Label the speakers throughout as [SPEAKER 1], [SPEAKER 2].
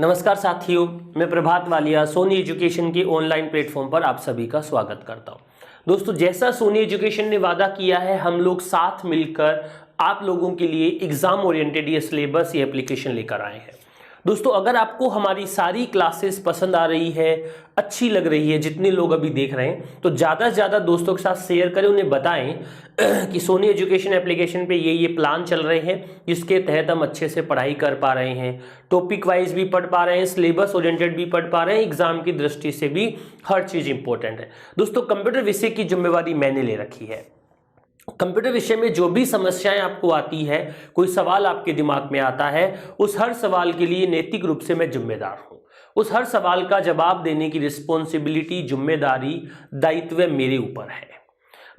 [SPEAKER 1] नमस्कार साथियों, मैं प्रभात वालिया सोनी एजुकेशन के ऑनलाइन प्लेटफॉर्म पर आप सभी का स्वागत करता हूं। दोस्तों, जैसा सोनी एजुकेशन ने वादा किया है, हम लोग साथ मिलकर आप लोगों के लिए एग्जाम ओरिएंटेड ये सिलेबस ये एप्लीकेशन लेकर आए हैं। दोस्तों, अगर आपको हमारी सारी क्लासेस पसंद आ रही है, अच्छी लग रही है, जितने लोग अभी देख रहे हैं, तो ज़्यादा से ज़्यादा दोस्तों के साथ शेयर करें, उन्हें बताएं कि सोनी एजुकेशन एप्लीकेशन पे ये प्लान चल रहे हैं जिसके तहत हम अच्छे से पढ़ाई कर पा रहे हैं, टॉपिक वाइज भी पढ़ पा रहे हैं, सिलेबस ओरिएंटेड भी पढ़ पा रहे हैं, एग्जाम की दृष्टि से भी हर चीज़ इंपॉर्टेंट है। दोस्तों, कंप्यूटर विषय की जिम्मेवारी मैंने ले रखी है। कंप्यूटर विषय में जो भी समस्याएं आपको आती है, कोई सवाल आपके दिमाग में आता है, उस हर सवाल के लिए नैतिक रूप से मैं जिम्मेदार हूं। उस हर सवाल का जवाब देने की रिस्पॉन्सिबिलिटी, जिम्मेदारी, दायित्व मेरे ऊपर है।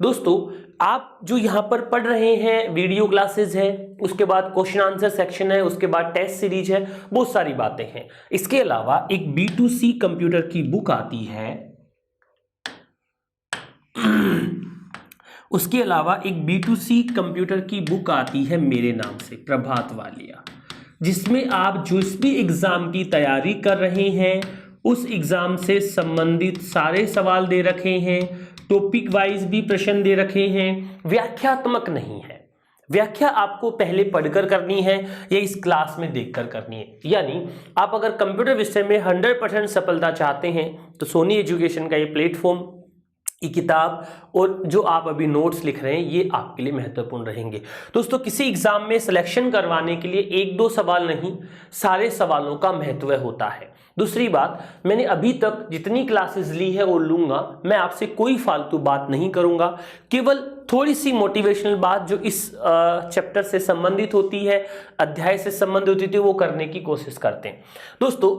[SPEAKER 1] दोस्तों, आप जो यहाँ पर पढ़ रहे हैं, वीडियो क्लासेस है, उसके बाद क्वेश्चन आंसर सेक्शन है, उसके बाद टेस्ट सीरीज है, बहुत सारी बातें हैं। इसके अलावा एक B2C कंप्यूटर की बुक आती है, उसके अलावा एक B2C कंप्यूटर की बुक आती है मेरे नाम से, प्रभात वालिया, जिसमें आप जिस भी एग्जाम की तैयारी कर रहे हैं उस एग्जाम से संबंधित सारे सवाल दे रखे हैं, टॉपिक वाइज भी प्रश्न दे रखे हैं। व्याख्यात्मक नहीं है, व्याख्या आपको पहले पढ़कर करनी है या इस क्लास में देखकर करनी है। यानी आप अगर कंप्यूटर विषय में 100% सफलता चाहते हैं तो सोनी एजुकेशन का ये प्लेटफॉर्म, ये किताब और जो आप अभी नोट्स लिख रहे हैं, ये आपके लिए महत्वपूर्ण रहेंगे। दोस्तों, किसी एग्जाम में सिलेक्शन करवाने के लिए एक दो सवाल नहीं, सारे सवालों का महत्व होता है। दूसरी बात, मैंने अभी तक जितनी क्लासेस ली है और लूंगा, मैं आपसे कोई फालतू बात नहीं करूंगा, केवल थोड़ी सी मोटिवेशनल बात जो इस चैप्टर से संबंधित होती है, अध्याय से संबंधित होती है, वो करने की कोशिश करते हैं। दोस्तों,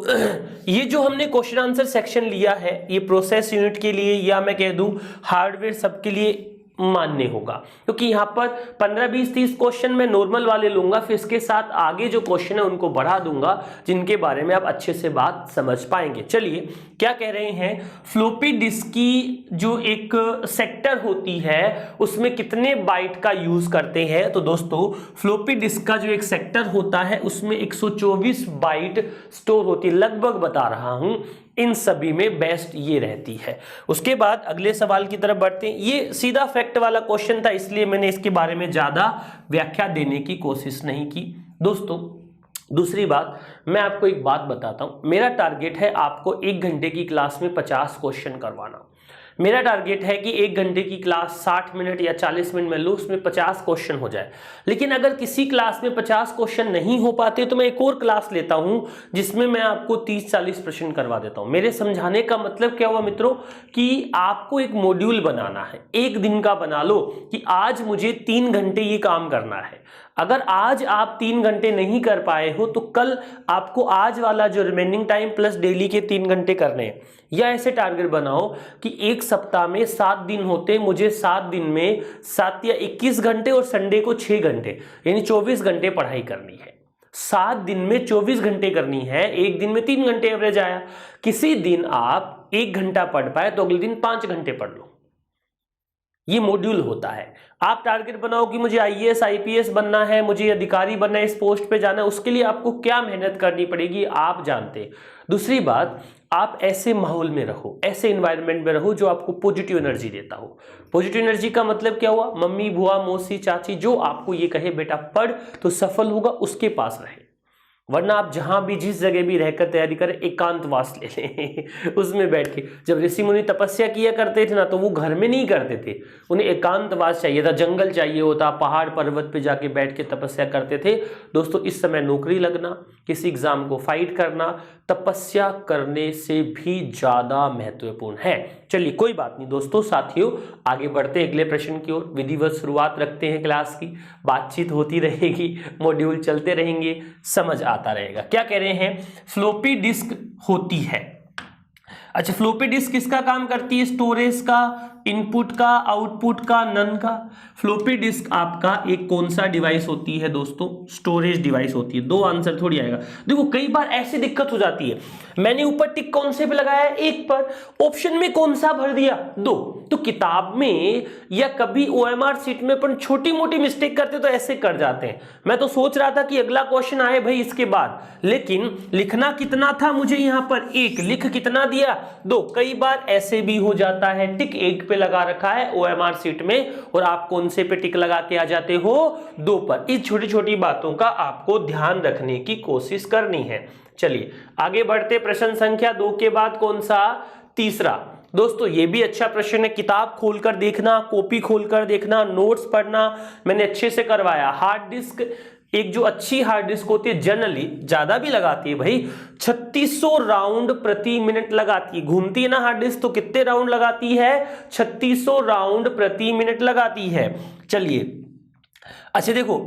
[SPEAKER 1] ये जो हमने क्वेश्चन आंसर सेक्शन लिया है, ये प्रोसेस यूनिट के लिए या मैं कह दूं हार्डवेयर सबके लिए मान्य होगा, क्योंकि यहाँ पर 15, 20, 30 क्वेश्चन मैं नॉर्मल वाले लूंगा, फिर इसके साथ आगे जो क्वेश्चन है उनको बढ़ा दूंगा, जिनके बारे में आप अच्छे से बात समझ पाएंगे। चलिए, क्या कह रहे हैं, फ्लॉपी डिस्क की जो एक सेक्टर होती है उसमें कितने बाइट का यूज करते हैं। तो दोस्तों, फ्लॉपी डिस्क का जो एक सेक्टर होता है उसमें 124 बाइट स्टोर होती है, लगभग बता रहा हूं, इन सभी में बेस्ट ये रहती है। उसके बाद अगले सवाल की तरफ बढ़ते हैं। ये सीधा फैक्ट वाला क्वेश्चन था, इसलिए मैंने इसके बारे में ज्यादा व्याख्या देने की कोशिश नहीं की। दोस्तों, दूसरी बात, मैं आपको एक बात बताता हूं, मेरा टारगेट है आपको 1 घंटे की क्लास में 50 क्वेश्चन करवाना। मेरा टारगेट है कि 1 घंटे की क्लास 60 मिनट या 40 मिनट में लूँ, उसमें 50 क्वेश्चन हो जाए। लेकिन अगर किसी क्लास में 50 क्वेश्चन नहीं हो पाते तो मैं एक और क्लास लेता हूं जिसमें मैं आपको 30-40 प्रश्न करवा देता हूं। मेरे समझाने का मतलब क्या हुआ मित्रों, कि आपको एक मॉड्यूल बनाना है, 1 दिन का बना लो कि आज मुझे 3 घंटे ये काम करना है। अगर आज आप 3 घंटे नहीं कर पाए हो तो कल आपको आज वाला जो रिमेनिंग टाइम प्लस डेली के 3 घंटे करने हैं। या ऐसे टारगेट बनाओ कि एक सप्ताह में 7 दिन होते, मुझे 7 दिन में 7 या 21 घंटे और संडे को 6 घंटे, यानी 24 घंटे पढ़ाई करनी है। 7 दिन में 24 घंटे करनी है, एक दिन में 3 घंटे एवरेज आया। किसी दिन आप 1 घंटा पढ़ पाए तो अगले दिन 5 घंटे पढ़ लो, ये मॉड्यूल होता है। आप टारगेट बनाओ कि मुझे IAS IPS बनना है, मुझे अधिकारी बनना है, इस पोस्ट पे जाना है, उसके लिए आपको क्या मेहनत करनी पड़ेगी आप जानते हैं। दूसरी बात, आप ऐसे माहौल में रहो, ऐसे एनवायरनमेंट में रहो जो आपको पॉजिटिव एनर्जी देता हो। पॉजिटिव एनर्जी का मतलब क्या हुआ, मम्मी, बुआ, मौसी, चाची जो आपको ये कहे बेटा पढ़ तो सफल होगा, उसके पास रहे। वरना आप जहां भी जिस जगह भी रहकर तैयारी करें, एकांतवास ले लें उसमें बैठ के। जब ऋषि मुनि तपस्या किया करते थे ना, तो वो घर में नहीं करते थे, उन्हें एकांतवास चाहिए था, जंगल चाहिए होता, पहाड़ पर्वत पे जाके बैठ के तपस्या करते थे। दोस्तों, इस समय नौकरी लगना, किसी एग्जाम को फाइट करना, तपस्या करने से भी ज्यादा महत्वपूर्ण है। चलिए, कोई बात नहीं दोस्तों, साथियों, आगे बढ़ते हैं अगले प्रश्न की ओर। विधिवत शुरुआत रखते हैं क्लास की, बातचीत होती रहेगी, मॉड्यूल चलते रहेंगे, समझ आता रहेगा। क्या कह रहे हैं, फ्लॉपी डिस्क होती है। अच्छा, फ्लॉपी डिस्क किसका काम करती है, स्टोरेज का, इनपुट का, आउटपुट का, नन का। फ्लॉपी डिस्क आपका एक कौन सा डिवाइस होती है दोस्तों? स्टोरेज डिवाइस होती है। दो आंसर थोड़ी आएगा। देखो कई बार ऐसी दिक्कत हो जाती है, मैंने ऊपर टिक कौन से पे लगाया है? एक पर। ऑप्शन में कौन सा भर दिया? दो। तो किताब में या कभी ओएमआर सीट में अपन छोटी मोटी मिस्टेक करते तो ऐसे कर जाते हैं। मैं तो सोच रहा था कि अगला क्वेश्चन आए भाई इसके बाद, लेकिन लिखना कितना था मुझे यहां पर? एक। लिख कितना दिया? दो। कई बार ऐसे भी हो जाता है, टिक एक पे लगा रखा है ओएमआर सीट में और आप कौन से पे टिक लगा के आ जाते हो? दो पर। इस छोटी छोटी बातों का आपको ध्यान रखने की कोशिश करनी है। चलिए आगे बढ़ते। प्रश्न संख्या 2 के बाद कौन सा? तीसरा। दोस्तों ये भी अच्छा प्रश्न है। किताब खोलकर देखना, कॉपी खोलकर देखना, नोट्स पढ़ना मैंने अच्छे से करवाया। हार्ड डिस्क, एक जो अच्छी हार्ड डिस्क होती है जनरली ज्यादा भी लगाती है भाई, 3600 राउंड प्रति मिनट लगाती है। घूमती है ना हार्ड डिस्क तो कितने राउंड लगाती है? 3600 राउंड प्रति मिनट लगाती है। चलिए अच्छा देखो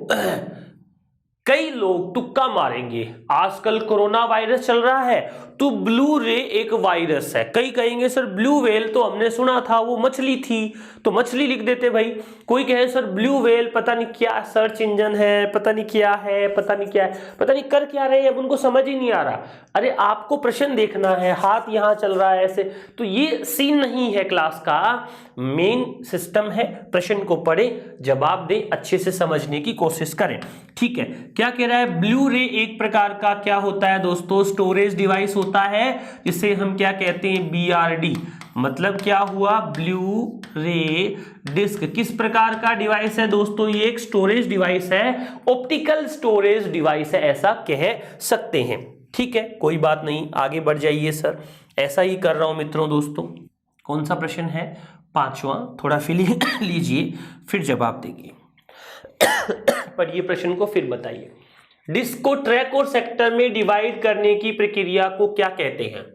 [SPEAKER 1] कई लोग तुक्का मारेंगे, आजकल कोरोना वायरस चल रहा है तो ब्लू रे एक वायरस है। कई कहेंगे सर ब्लू व्हेल तो हमने सुना था वो मछली थी तो मछली लिख देते भाई। कोई कहे सर ब्लू व्हेल पता नहीं क्या सर्च इंजन है, पता नहीं क्या है, पता नहीं क्या है, पता नहीं कर क्या रहे हैं, अब उनको समझ ही नहीं आ रहा। अरे आपको प्रश्न देखना है, हाथ यहां चल रहा है ऐसे, तो ये सीन नहीं है क्लास का। मेन सिस्टम है, प्रश्न को पढ़े, जवाब दे, अच्छे से समझने की कोशिश करें। ठीक है, क्या कह रहा है? ब्लू रे एक प्रकार का क्या होता है दोस्तों? स्टोरेज डिवाइस होता है, जिसे हम क्या कहते हैं? BRD। मतलब क्या हुआ? ब्लू रे डिस्क किस प्रकार का डिवाइस है दोस्तों? ये एक स्टोरेज डिवाइस है, ऑप्टिकल स्टोरेज डिवाइस है, ऐसा कह सकते हैं। ठीक है, कोई बात नहीं, आगे बढ़ जाइए सर। ऐसा ही कर रहा हूं मित्रों। दोस्तों कौन सा प्रश्न है? 5वां। थोड़ा फीलिंग लीजिए फिर जवाब देंगे। पढ़िए प्रश्न को फिर बताइए। डिस्क को ट्रैक और सेक्टर में डिवाइड करने की प्रक्रिया को क्या कहते हैं?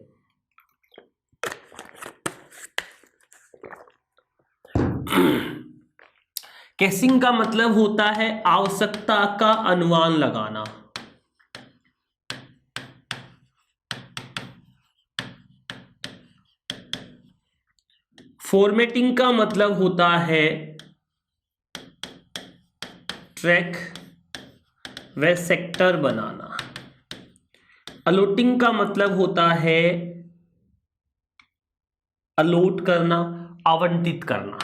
[SPEAKER 1] कैसिंग का मतलब होता है आवश्यकता का अनुमान लगाना। फॉर्मेटिंग का मतलब होता है ट्रैक व सेक्टर बनाना। अलोटिंग का मतलब होता है अलोट करना, आवंटित करना।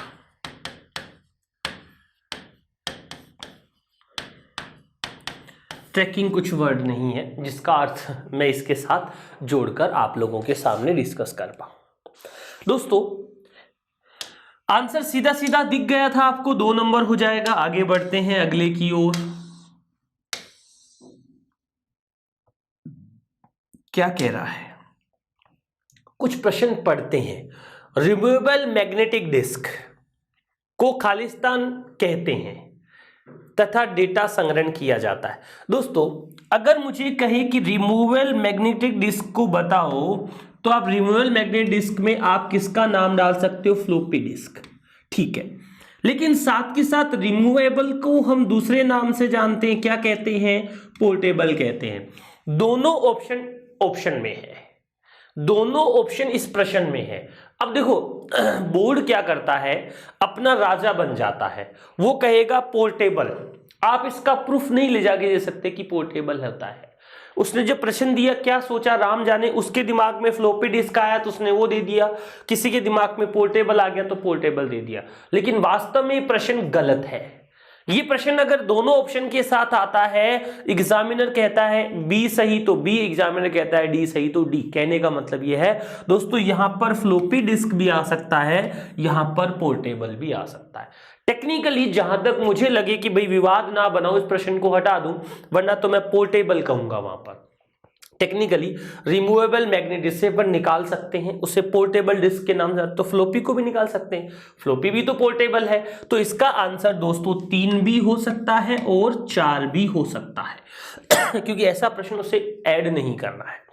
[SPEAKER 1] ट्रैकिंग कुछ वर्ड नहीं है जिसका अर्थ मैं इसके साथ जोड़कर आप लोगों के सामने डिस्कस कर पाऊं। दोस्तों आंसर सीधा सीधा दिख गया था आपको, 2 नंबर हो जाएगा। आगे बढ़ते हैं अगले की ओर। क्या कह रहा है? कुछ प्रश्न पढ़ते हैं। रिमूवेबल मैग्नेटिक डिस्क को खालिस्तान कहते हैं तथा डेटा संग्रहण किया जाता है। दोस्तों अगर मुझे कहे कि रिमूवेबल मैग्नेटिक डिस्क को बताओ तो आप रिमूवेबल मैग्नेटिक डिस्क में आप किसका नाम डाल सकते हो? Floppy disk. ठीक है, लेकिन साथ के साथ रिमूवेबल को हम दूसरे नाम से जानते हैं, क्या कहते हैं? पोर्टेबल कहते हैं। दोनों ऑप्शन में है, दोनों ऑप्शन इस प्रश्न में है। अब देखो बोर्ड क्या करता है, अपना राजा बन जाता है, वो कहेगा पोर्टेबल। आप इसका प्रूफ नहीं ले जाके दे सकते कि पोर्टेबल होता है। उसने जो प्रश्न दिया क्या सोचा राम जाने, उसके दिमाग में फ्लॉपी डिस्क आया तो उसने वो दे दिया, किसी के दिमाग में पोर्टेबल आ गया तो पोर्टेबल दे दिया, लेकिन वास्तव में प्रश्न गलत है। ये प्रश्न अगर दोनों ऑप्शन के साथ आता है, एग्जामिनर कहता है बी सही तो बी, एग्जामिनर कहता है डी सही तो डी। कहने का मतलब ये है दोस्तों यहां पर फ्लॉपी डिस्क भी आ सकता है, यहां पर पोर्टेबल भी आ सकता है। टेक्निकली जहां तक मुझे लगे कि भाई विवाद ना बनाओ, इस प्रश्न को हटा दूं, वरना तो मैं पोर्टेबल कहूंगा। वहां पर टेक्निकली रिमूवेबल मैग्नेटिक डिस्क से अपन निकाल सकते हैं, उसे पोर्टेबल डिस्क के नाम से, तो फ्लॉपी को भी निकाल सकते हैं, फ्लॉपी भी तो पोर्टेबल है। तो इसका आंसर दोस्तों 3 भी हो सकता है और 4 भी हो सकता है क्योंकि ऐसा प्रश्न उसे ऐड नहीं करना है।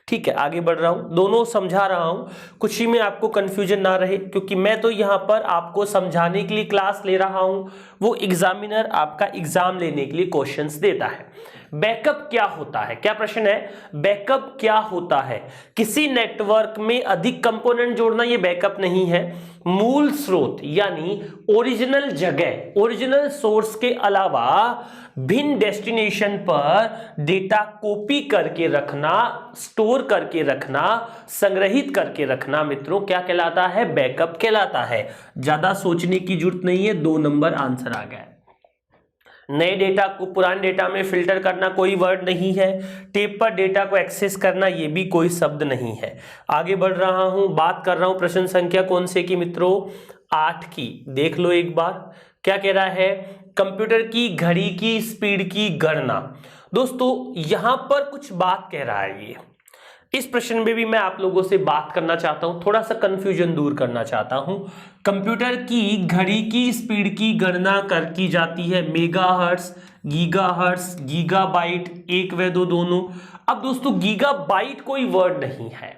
[SPEAKER 1] ठीक है, आगे बढ़ रहा हूं, दोनों समझा रहा हूं, कुछ ही में आपको कंफ्यूजन ना रहे, क्योंकि मैं तो यहां पर आपको समझाने के लिए क्लास ले रहा हूं, वो एग्जामिनर आपका एग्जाम लेने के लिए क्वेश्चंस देता है। बैकअप क्या होता है? क्या प्रश्न है? बैकअप क्या होता है? किसी नेटवर्क में अधिक कंपोनेंट जोड़ना ये बैकअप नहीं है। मूल स्रोत यानी ओरिजिनल जगह, ओरिजिनल सोर्स के अलावा भिन्न डेस्टिनेशन पर डेटा कॉपी करके रखना, स्टोर करके रखना, संग्रहित करके रखना मित्रों क्या कहलाता है? बैकअप कहलाता है। ज्यादा सोचने की जरूरत नहीं है, 2 नंबर आंसर आ गया। नए डेटा को पुराने डेटा में फिल्टर करना कोई वर्ड नहीं है। टेप पर डेटा को एक्सेस करना ये भी कोई शब्द नहीं है। आगे बढ़ रहा हूं, बात कर रहा हूं प्रश्न संख्या कौन से की मित्रों? 8 की। देख लो एक बार क्या कह रहा है? कंप्यूटर की घड़ी की स्पीड की गणना। दोस्तों यहां पर कुछ बात कह रहा है। ये इस प्रश्न में भी मैं आप लोगों से बात करना चाहता हूं, थोड़ा सा कंफ्यूजन दूर करना चाहता हूं। कंप्यूटर की घड़ी की स्पीड की गणना की जाती है मेगाहर्ट्ज, गीगाहर्ट्ज, गीगाबाइट, 1 व 2 दोनों। अब दोस्तों गीगाबाइट कोई वर्ड नहीं है,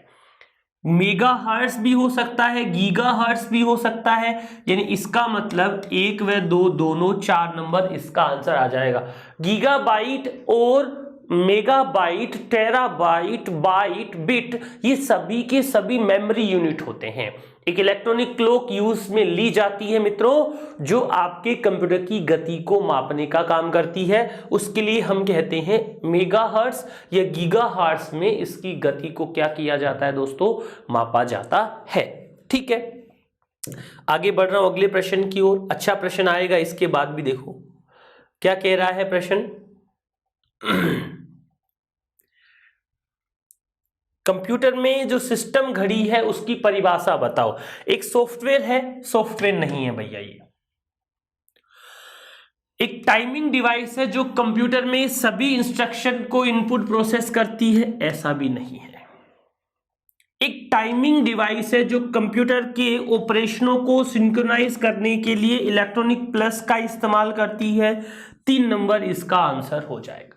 [SPEAKER 1] मेगाहर्ट्ज भी हो सकता है, गीगाहर्ट्ज भी हो सकता है, यानी इसका मतलब 1 व 2 दोनों 4 नंबर इसका आंसर आ जाएगा। गीगाबाइट और मेगाबाइट, टेराबाइट, बाइट, बिट ये सभी के सभी मेमोरी यूनिट होते हैं। एक इलेक्ट्रॉनिक क्लॉक यूज में ली जाती है मित्रों, जो आपके कंप्यूटर की गति को मापने का काम करती है। उसके लिए हम कहते हैं मेगाहर्ट्ज या गीगाहर्ट्ज में इसकी गति को क्या किया जाता है दोस्तों? मापा जाता है। ठीक है, आगे बढ़ रहा हूं अगले प्रश्न की ओर। अच्छा प्रश्न आएगा इसके बाद भी। देखो क्या कह रहा है प्रश्न? कंप्यूटर में जो सिस्टम घड़ी है उसकी परिभाषा बताओ। एक सॉफ्टवेयर है? सॉफ्टवेयर नहीं है भैया ये। एक टाइमिंग डिवाइस है जो कंप्यूटर में सभी इंस्ट्रक्शन को इनपुट प्रोसेस करती है? ऐसा भी नहीं है। एक टाइमिंग डिवाइस है जो कंप्यूटर के ऑपरेशनों को सिंक्रोनाइज करने के लिए इलेक्ट्रॉनिक प्लस का इस्तेमाल करती है। 3 नंबर इसका आंसर हो जाएगा।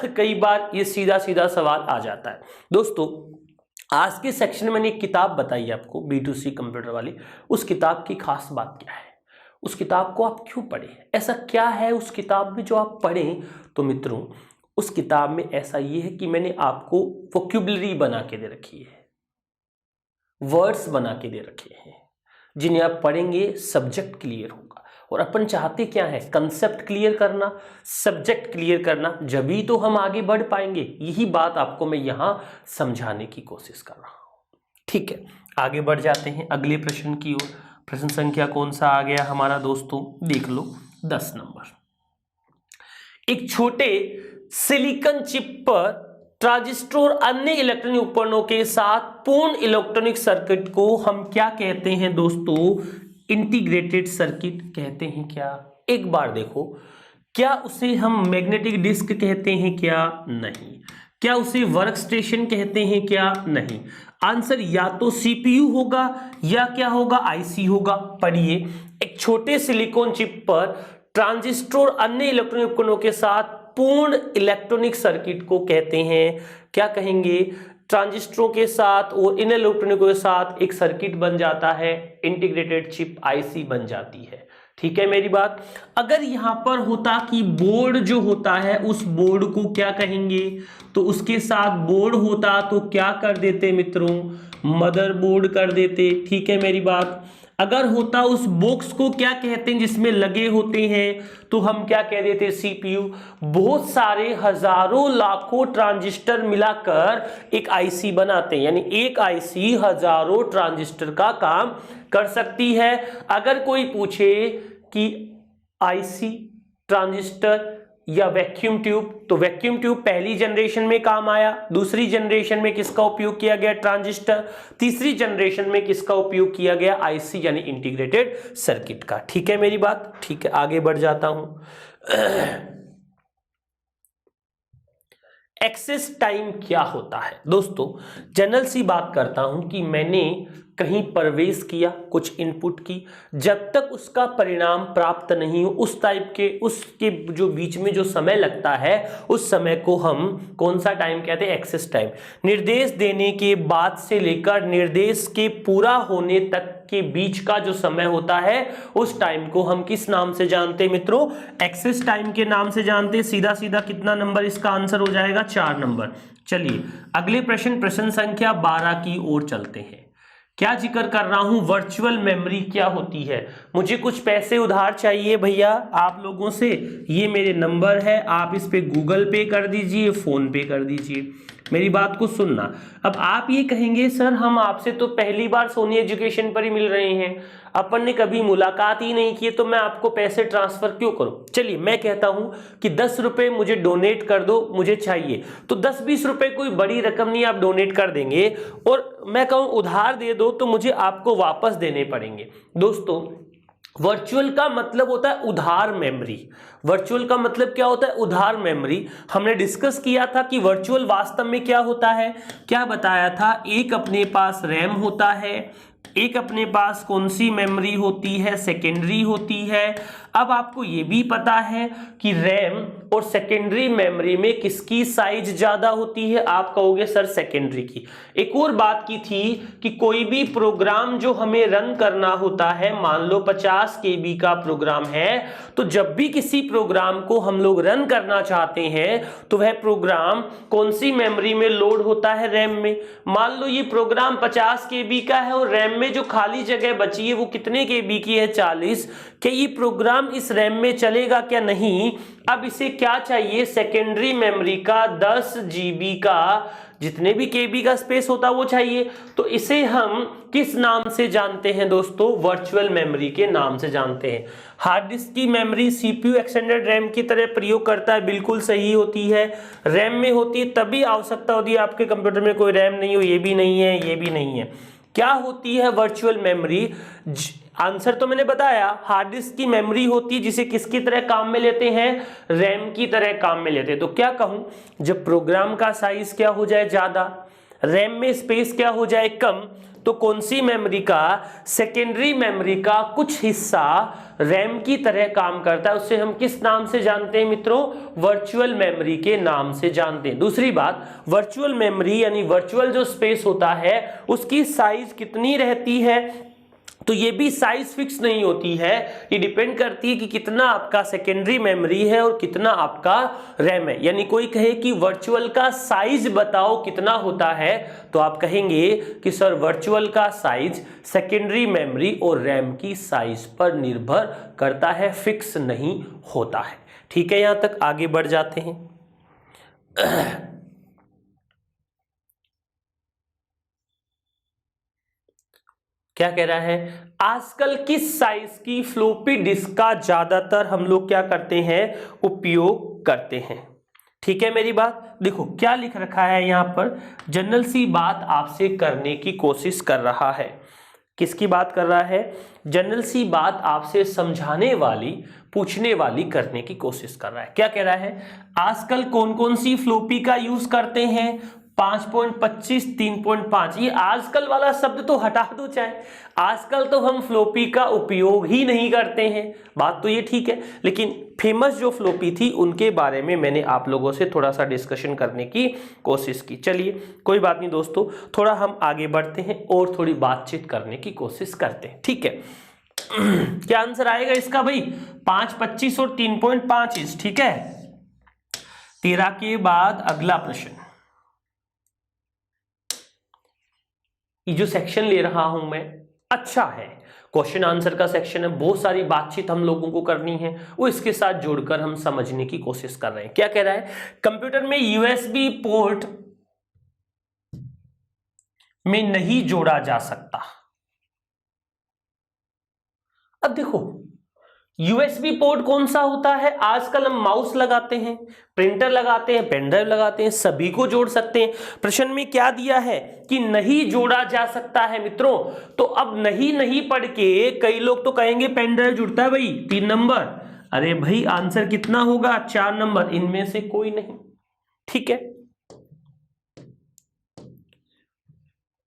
[SPEAKER 1] कई बार ये सीधा सीधा सवाल आ जाता है। दोस्तों आज के सेक्शन में मैंने एक किताब बताई आपको, B2C कंप्यूटर वाली। उस किताब की खास बात क्या है? उस किताब को आप क्यों पढ़ें? ऐसा क्या है उस किताब में जो आप पढ़ें? तो मित्रों उस किताब में ऐसा ये है कि मैंने आपको वोकैब्युलरी बना के दे रखी है, वर्ड्स बना के दे रखे हैं, जिन्हें आप पढ़ेंगे सब्जेक्ट क्लियर होगा। और अपन चाहते क्या है? कंसेप्ट क्लियर करना, सब्जेक्ट क्लियर करना, जभी तो हम आगे बढ़ पाएंगे। यही बात आपको मैं यहां समझाने की कोशिश कर रहा हूं। ठीक है, आगे बढ़ जाते हैं अगले प्रश्न की ओर। प्रश्न संख्या कौन सा आ गया हमारा दोस्तों? देख लो 10 नंबर। एक छोटे सिलिकॉन चिप पर ट्रांजिस्टर और अन्य इलेक्ट्रॉनिक उपकरणों के साथ पूर्ण इलेक्ट्रॉनिक सर्किट को हम क्या कहते हैं दोस्तों? इंटीग्रेटेड सर्किट कहते हैं क्या? एक बार देखो, क्या उसे हम मैग्नेटिक डिस्क कहते हैं क्या? नहीं। क्या उसे वर्क स्टेशन कहते हैं क्या? नहीं। आंसर या तो CPU होगा या क्या होगा? IC होगा। पढ़िए, एक छोटे सिलिकॉन चिप पर ट्रांजिस्टर और अन्य इलेक्ट्रॉनिक उपकरणों के साथ पूर्ण इलेक्ट्रॉनिक सर्किट को कहते हैं क्या कहेंगे? ट्रांजिस्टरों के साथ और इन इलेक्ट्रॉनिकों के साथ एक सर्किट बन जाता है, इंटीग्रेटेड चिप IC बन जाती है। ठीक है मेरी बात? अगर यहां पर होता कि बोर्ड जो होता है उस बोर्ड को क्या कहेंगे, तो उसके साथ बोर्ड होता तो क्या कर देते मित्रों? मदरबोर्ड कर देते। ठीक है मेरी बात? अगर होता उस बॉक्स को क्या कहते हैं जिसमें लगे होते हैं, तो हम क्या कह देते? CPU। बहुत सारे हजारों लाखों ट्रांजिस्टर मिलाकर एक IC बनाते हैं, यानी एक IC हजारों ट्रांजिस्टर का काम कर सकती है। अगर कोई पूछे कि IC, ट्रांजिस्टर या वैक्यूम ट्यूब, तो वैक्यूम ट्यूब पहली जनरेशन में काम आया, दूसरी जनरेशन में किसका उपयोग किया गया? ट्रांजिस्टर। तीसरी जनरेशन में किसका उपयोग किया गया? IC यानी इंटीग्रेटेड सर्किट का। ठीक है मेरी बात? ठीक है, आगे बढ़ जाता हूं। एक्सेस टाइम क्या होता है? दोस्तों जनरल सी बात करता हूं कि मैंने कहीं प्रवेश किया, कुछ इनपुट की, जब तक उसका परिणाम प्राप्त नहीं हो उस टाइप के उसके जो बीच में जो समय लगता है उस समय को हम कौन सा टाइम कहते हैं? Access time. निर्देश देने के बाद से लेकर निर्देश के पूरा होने तक के बीच का जो समय होता है उस टाइम को हम किस नाम से जानते हैं मित्रों? एक्सेस टाइम के नाम से जानते हैं। सीधा सीधा कितना नंबर इसका आंसर हो जाएगा? 4 नंबर। चलिए अगले प्रश्न संख्या 12 की ओर चलते हैं। क्या जिक्र कर रहा हूं? वर्चुअल मेमोरी क्या होती है? मुझे कुछ पैसे उधार चाहिए भैया आप लोगों से, ये मेरे नंबर है, आप इस पे गूगल पे कर दीजिए, फोन पे कर दीजिए। मेरी बात को सुनना। अब आप ये कहेंगे सर हम आपसे तो पहली बार सोनी एजुकेशन पर ही मिल रहे हैं, अपन ने कभी मुलाकात ही नहीं की, तो मैं आपको पैसे ट्रांसफर क्यों करूं? चलिए मैं कहता हूं कि 10 रुपए मुझे डोनेट कर दो, मुझे चाहिए। तो 10-20 रुपए कोई बड़ी रकम नहीं, आप डोनेट कर देंगे, और मैं कहूं उधार दे दो तो मुझे आपको वापस देने पड़ेंगे। दोस्तों वर्चुअल का मतलब होता है उधार मेमोरी। वर्चुअल का मतलब क्या होता है? उधार मेमोरी। हमने डिस्कस किया था कि वर्चुअल वास्तव में क्या होता है, क्या बताया था? एक अपने पास रैम होता है, एक अपने पास कौन सी मेमोरी होती है? सेकेंडरी होती है। अब आपको ये भी पता है कि रैम और सेकेंडरी मेमोरी में किसकी साइज ज्यादा होती है? आप कहोगे सर सेकेंडरी की। एक और बात की थी कि कोई भी प्रोग्राम जो हमें रन करना होता है, मान लो 50 KB का प्रोग्राम है, तो जब भी किसी प्रोग्राम को हम लोग रन करना चाहते हैं तो वह प्रोग्राम कौन सी मेमोरी में लोड होता है? रैम में। मान लो ये प्रोग्राम 50 KB का है और रैम में जो खाली जगह बची है वो कितने KB की है? 40। क्या ये प्रोग्राम इस रैम में चलेगा क्या? नहीं। अब इसे क्या चाहिए? सेकेंडरी मेमोरी का 10 GB का, जितने भी KB का स्पेस होता है वो चाहिए। तो इसे हम किस नाम से जानते हैं दोस्तों? वर्चुअल मेमोरी के नाम से जानते हैं। हार्ड डिस्क की मेमोरी CPU एक्सटेंडेड रैम की तरह प्रयोग करता है, बिल्कुल सही होती है। रैम में होती है तभी आवश्यकता होती है, आपके कंप्यूटर में कोई रैम नहीं हो, ये भी नहीं है, ये भी नहीं है। क्या होती है वर्चुअल मेमोरी? आंसर तो मैंने बताया, हार्ड डिस्क की मेमोरी होती है जिसे किसकी तरह काम में लेते हैं? रैम की तरह काम में लेते हैं। तो क्या कहूं, जब प्रोग्राम का साइज क्या हो जाए? ज्यादा, रैम में स्पेस क्या हो जाए? कम, तो कौन सी मेमोरी का? सेकेंडरी मेमोरी का कुछ हिस्सा रैम की तरह काम करता है, उससे हम किस नाम से जानते हैं मित्रों? वर्चुअल मेमोरी के नाम से जानते हैं। दूसरी बात, वर्चुअल मेमोरी यानी वर्चुअल जो स्पेस होता है उसकी साइज कितनी रहती है? तो ये भी साइज फिक्स नहीं होती है, ये डिपेंड करती है कि कितना आपका सेकेंडरी मेमोरी है और कितना आपका रैम है। यानी कोई कहे कि वर्चुअल का साइज बताओ कितना होता है, तो आप कहेंगे कि सर वर्चुअल का साइज सेकेंडरी मेमोरी और रैम की साइज पर निर्भर करता है, फिक्स नहीं होता है। ठीक है, यहां तक आगे बढ़ जाते हैं। क्या कह रहा है? आजकल किस साइज की फ्लॉपी डिस्क का ज्यादातर हम लोग क्या करते हैं? उपयोग करते हैं। ठीक है मेरी बात? देखो क्या लिख रखा है यहां पर, जनरल सी बात आपसे करने की कोशिश कर रहा है। किसकी बात कर रहा है? जनरल सी बात आपसे समझाने वाली, पूछने वाली करने की कोशिश कर रहा है। क्या कह रहा है? आजकल कौन कौन सी फ्लॉपी का यूज करते हैं? 5.25, 3.5। ये आजकल वाला शब्द तो हटा दो, चाहे आजकल तो हम फ्लॉपी का उपयोग ही नहीं करते हैं, बात तो ये ठीक है। लेकिन फेमस जो फ्लॉपी थी उनके बारे में मैंने आप लोगों से थोड़ा सा डिस्कशन करने की कोशिश की। चलिए कोई बात नहीं दोस्तों, थोड़ा हम आगे बढ़ते हैं और थोड़ी बातचीत करने की कोशिश करते हैं। ठीक है, क्या आंसर आएगा इसका भाई? 5.25 और 3.5 ठीक है। 13 के बाद अगला प्रश्न। ये जो सेक्शन ले रहा हूं मैं अच्छा है, क्वेश्चन आंसर का सेक्शन है, बहुत सारी बातचीत हम लोगों को करनी है, वो इसके साथ जोड़कर हम समझने की कोशिश कर रहे हैं। क्या कह रहा है? कंप्यूटर में USB पोर्ट में नहीं जोड़ा जा सकता। अब देखो USB पोर्ट कौन सा होता है? आजकल हम माउस लगाते हैं, प्रिंटर लगाते हैं, पेन ड्राइव लगाते हैं, सभी को जोड़ सकते हैं। प्रश्न में क्या दिया है कि नहीं जोड़ा जा सकता है मित्रों। तो अब नहीं नहीं पढ़ के कई लोग तो कहेंगे पेन ड्राइव जुड़ता है भाई, 3 नंबर। अरे भाई आंसर कितना होगा? 4 नंबर, इनमें से कोई नहीं। ठीक है,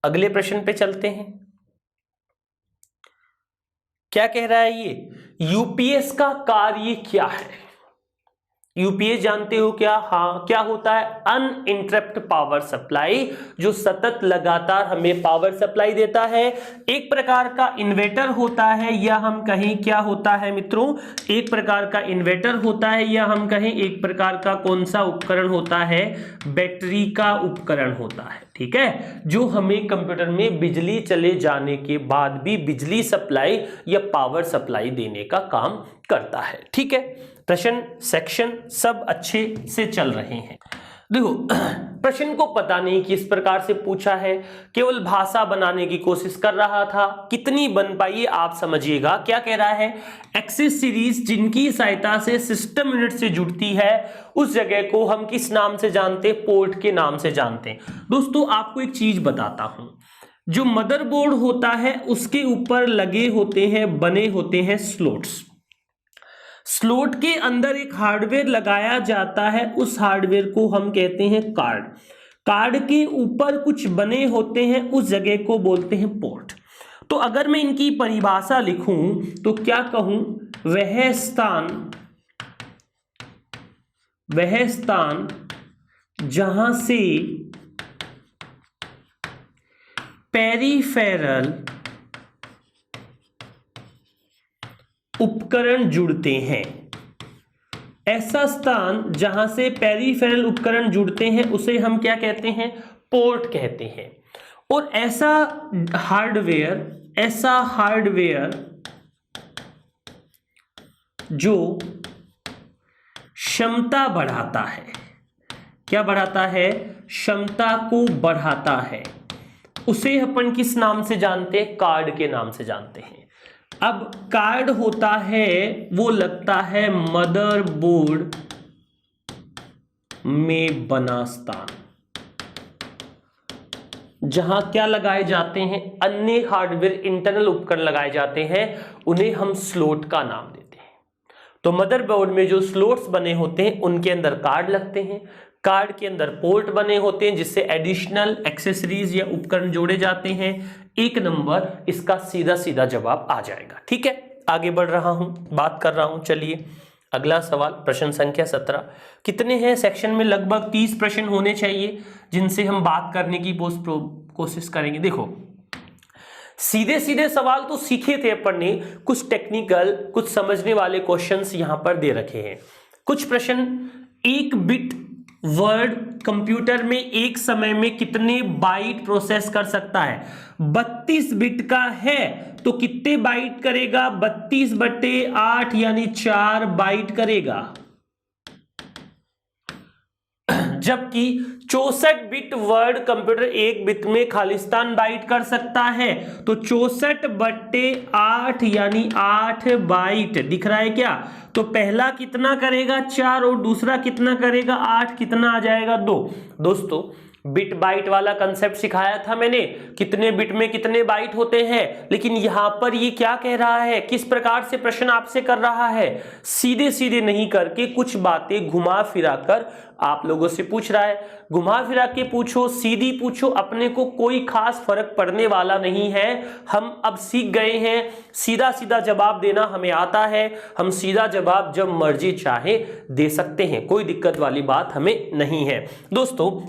[SPEAKER 1] अगले प्रश्न पे चलते हैं। क्या कह रहा है ये? यूपीएस का कार्य क्या है? यूपीएस जानते हो क्या? हाँ, क्या होता है? अनइंटरप्ट पावर सप्लाई, जो सतत लगातार हमें पावर सप्लाई देता है। एक प्रकार का इन्वर्टर होता है, या हम कहें क्या होता है मित्रों, एक प्रकार का इन्वर्टर होता है, या हम कहें एक प्रकार का कौन सा उपकरण होता है? बैटरी का उपकरण होता है, ठीक है, जो हमें कंप्यूटर में बिजली चले जाने के बाद भी बिजली सप्लाई या पावर सप्लाई देने का काम करता है। ठीक है, प्रश्न सेक्शन सब अच्छे से चल रहे हैं। देखो, प्रश्न को पता नहीं किस प्रकार से पूछा है, केवल भाषा बनाने की कोशिश कर रहा था, कितनी बन पाई आप समझिएगा। क्या कह रहा है? एक्सेस सीरीज जिनकी सहायता से सिस्टम यूनिट से जुड़ती है, उस जगह को हम किस नाम से जानते हैं? पोर्ट के नाम से जानते हैं। दोस्तों, आपको एक चीज बताता हूं, जो मदरबोर्ड होता है उसके ऊपर लगे होते हैं, बने होते हैं स्लॉट्स। स्लॉट के अंदर एक हार्डवेयर लगाया जाता है, उस हार्डवेयर को हम कहते हैं कार्ड। कार्ड के ऊपर कुछ बने होते हैं, उस जगह को बोलते हैं पोर्ट। तो अगर मैं इनकी परिभाषा लिखूं तो क्या कहूं? वह स्थान जहां से पेरिफेरल उपकरण जुड़ते हैं। ऐसा स्थान जहां से पेरिफेरल उपकरण जुड़ते हैं उसे हम क्या कहते हैं? पोर्ट कहते हैं। और ऐसा हार्डवेयर जो क्षमता बढ़ाता है, क्या बढ़ाता है? क्षमता को बढ़ाता है, उसे अपन किस नाम से जानते हैं? कार्ड के नाम से जानते हैं। अब कार्ड होता है, वो लगता है मदरबोर्ड में बना स्थान, जहां क्या लगाए जाते हैं? अन्य हार्डवेयर इंटरनल उपकरण लगाए जाते हैं, उन्हें हम स्लॉट का नाम देते हैं। तो मदरबोर्ड में जो स्लॉट्स बने होते हैं उनके अंदर कार्ड लगते हैं, कार्ड के अंदर पोर्ट बने होते हैं जिससे एडिशनल एक्सेसरीज या उपकरण जोड़े जाते हैं। 1 नंबर इसका सीधा सीधा जवाब आ जाएगा। ठीक है, आगे बढ़ रहा हूं, बात कर रहा हूं। चलिए अगला सवाल, प्रश्न संख्या 17। कितने हैं सेक्शन में? लगभग 30 प्रश्न होने चाहिए जिनसे हम बात करने की कोशिश करेंगे। देखो, सीधे सीधे सवाल तो सीखे थे अपन ने, कुछ टेक्निकल, कुछ समझने वाले क्वेश्चंस यहां पर दे रखे हैं। कुछ प्रश्न, 1 बिट वर्ड कंप्यूटर में एक समय में कितने बाइट प्रोसेस कर सकता है? 32 बिट का है तो कितने बाइट करेगा? 32/8 यानी 4 बाइट करेगा। जबकि 64 बिट वर्ड कंप्यूटर 1 बिट में खालिस्तान बाइट कर सकता है, तो 64/8 यानी 8 बाइट। दिख रहा है क्या? तो पहला कितना करेगा? 4, और दूसरा कितना करेगा? 8। कितना आ जाएगा? 2। दोस्तों, बिट बाइट वाला कंसेप्ट सिखाया था मैंने, कितने बिट में कितने बाइट होते हैं, लेकिन यहां पर ये क्या कह रहा है, किस प्रकार से प्रश्न आपसे कर रहा है? सीधे सीधे नहीं करके कुछ बातें घुमा फिरा कर आप लोगों से पूछ रहा है। घुमा फिरा के पूछो, सीधी पूछो, अपने को कोई खास फर्क पड़ने वाला नहीं है। हम अब सीख गए हैं, सीधा सीधा जवाब देना हमें आता है, हम सीधा जवाब जब मर्जी चाहे दे सकते हैं, कोई दिक्कत वाली बात हमें नहीं है। दोस्तों,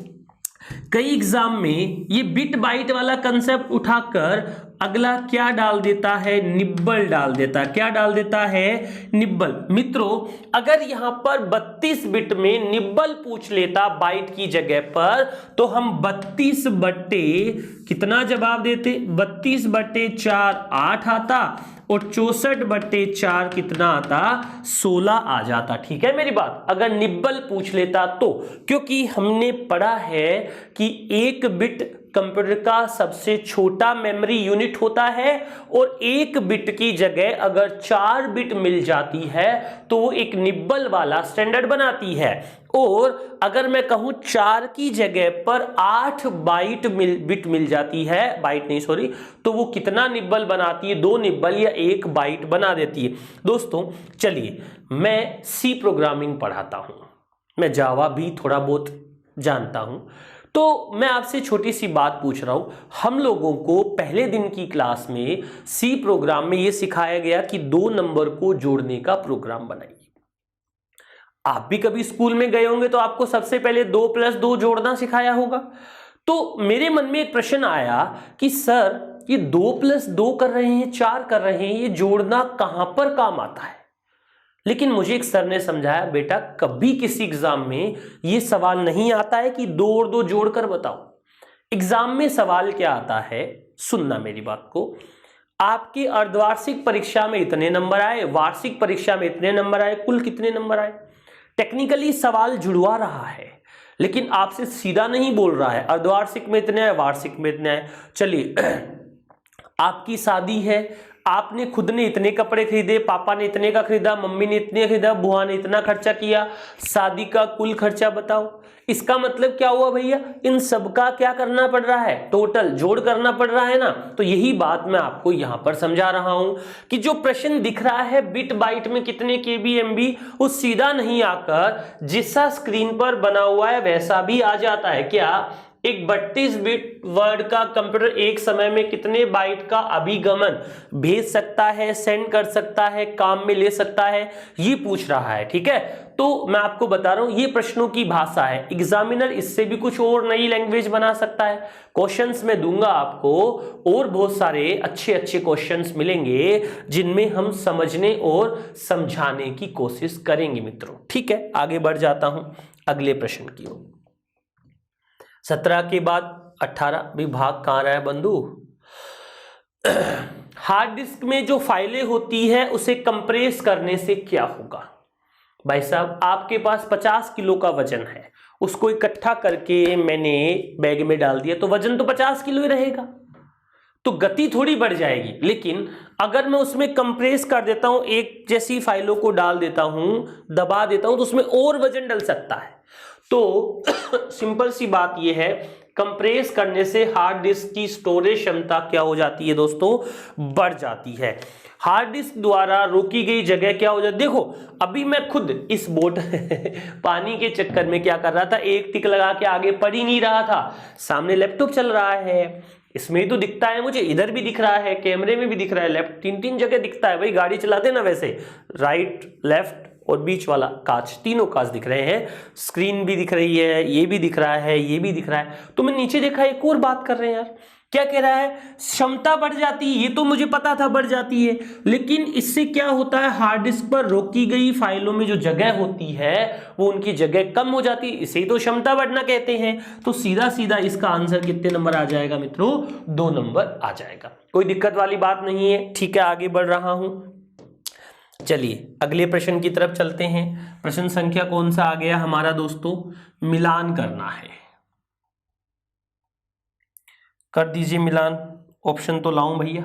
[SPEAKER 1] कई एग्जाम में ये बिट बाइट वाला कंसेप्ट उठाकर अगला क्या डाल देता है? निब्बल डाल देता है। क्या डाल देता है? निब्बल। मित्रों, अगर यहां पर 32 बिट में निब्बल पूछ लेता बाइट की जगह पर, तो हम 32 बट्टे कितना जवाब देते? 32/4 8 आता, और 64/4 कितना आता? 16 आ जाता। ठीक है मेरी बात? अगर निब्बल पूछ लेता तो, क्योंकि हमने पढ़ा है कि 1 बिट कंप्यूटर का सबसे छोटा मेमोरी यूनिट होता है, और 1 बिट की जगह अगर 4 बिट मिल जाती है तो वो एक निब्बल वाला स्टैंडर्ड बनाती है। और अगर मैं कहूं 4 की जगह पर 8 बिट मिल जाती है, बाइट नहीं सॉरी, तो वो कितना निब्बल बनाती है? 2 निब्बल या 1 बाइट बना देती है। दोस्तों चलिए, मैं सी प्रोग्रामिंग पढ़ाता हूं, मैं जावा भी थोड़ा बहुत जानता हूं, तो मैं आपसे छोटी सी बात पूछ रहा हूं, हम लोगों को पहले दिन की क्लास में सी प्रोग्राम में यह सिखाया गया कि 2 नंबर को जोड़ने का प्रोग्राम बनाइए। आप भी कभी स्कूल में गए होंगे तो आपको सबसे पहले 2 + 2 जोड़ना सिखाया होगा। तो मेरे मन में एक प्रश्न आया कि सर ये 2 + 2 कर रहे हैं, 4 कर रहे हैं, ये जोड़ना कहां पर काम आता है? लेकिन मुझे एक सर ने समझाया, बेटा कभी किसी एग्जाम में ये सवाल नहीं आता है कि 2 और 2 जोड़कर बताओ। एग्जाम में सवाल क्या आता है, सुनना मेरी बात को। आपकी अर्धवार्षिक परीक्षा में इतने नंबर आए, वार्षिक परीक्षा में इतने नंबर आए, कुल कितने नंबर आए। टेक्निकली सवाल जुड़वा रहा है लेकिन आपसे सीधा नहीं बोल रहा है अर्धवार्षिक में इतने आए, वार्षिक में इतने आए। चलिए आपकी शादी है, आपने खुद ने इतने कपड़े खरीदे, पापा ने इतने का खरीदा, मम्मी ने इतने खरीदा, बुआ ने इतना खर्चा किया, शादी का कुल खर्चा बताओ। इसका मतलब क्या हुआ भैया, इन सब का क्या करना पड़ रहा है, टोटल जोड़ करना पड़ रहा है ना। तो यही बात मैं आपको यहां पर समझा रहा हूं कि जो प्रश्न दिख रहा है बिट बाइट में कितने केबी एमबी, वो सीधा नहीं आकर जैसा स्क्रीन पर बना हुआ है वैसा भी आ जाता है। क्या एक 32 बिट वर्ड का कंप्यूटर एक समय में कितने बाइट का अभिगमन भेज सकता है, सेंड कर सकता है, काम में ले सकता है, ये पूछ रहा है। ठीक है, तो मैं आपको बता रहा हूं ये प्रश्नों की भाषा है। एग्जामिनर इससे भी कुछ और नई लैंग्वेज बना सकता है। क्वेश्चंस में दूंगा आपको और बहुत सारे अच्छे अच्छे क्वेश्चंस मिलेंगे जिनमें हम समझने और समझाने की कोशिश करेंगे मित्रों। ठीक है, आगे बढ़ जाता हूं अगले प्रश्न की ओर। 17 के बाद 18 विभाग कहां रहा है बंधु। हार्ड डिस्क में जो फाइलें होती है उसे कंप्रेस करने से क्या होगा। भाई साहब आपके पास 50 किलो का वजन है, उसको इकट्ठा करके मैंने बैग में डाल दिया तो वजन तो 50 किलो ही रहेगा, तो गति थोड़ी बढ़ जाएगी। लेकिन अगर मैं उसमें कंप्रेस कर देता हूं, एक जैसी फाइलों को डाल देता हूं, दबा देता हूं, तो उसमें और वजन डल सकता है। तो सिंपल सी बात यह है, कंप्रेस करने से हार्ड डिस्क की स्टोरेज क्षमता क्या हो जाती है दोस्तों, बढ़ जाती है। हार्ड डिस्क द्वारा रोकी गई जगह क्या हो जाती है। देखो अभी मैं खुद इस बोट पानी के चक्कर में क्या कर रहा था, एक टिक लगा के आगे पढ़ ही नहीं रहा था, सामने लैपटॉप चल रहा है, इसमें तो दिखता है मुझे, इधर भी दिख रहा है, कैमरे में भी दिख रहा है, लेफ्ट 3 जगह दिखता है। भाई गाड़ी चलाते ना वैसे, राइट लेफ्ट और बीच वाला कांच, तीनों कांच दिख रहे हैं, स्क्रीन भी दिख रही है, ये भी दिख रहा है, ये भी दिख रहा है। तो मैं नीचे देखा एक और बात कर रहे हैं यार, क्या कह रहा है, क्षमता बढ़ जाती है, ये तो मुझे पता था बढ़ जाती है, लेकिन इससे क्या होता है, हार्ड डिस्क पर रोकी गई फाइलों में जो जगह होती है वो उनकी जगह कम हो जाती है, इसे तो क्षमता बढ़ना कहते हैं। तो सीधा सीधा इसका आंसर कितने नंबर आ जाएगा मित्रों, 2 नंबर आ जाएगा। कोई दिक्कत वाली बात नहीं है। ठीक है, आगे बढ़ रहा हूं। चलिए अगले प्रश्न की तरफ चलते हैं। प्रश्न संख्या कौन सा आ गया हमारा दोस्तों, मिलान करना है। कर दीजिए मिलान, ऑप्शन तो लाऊं भैया,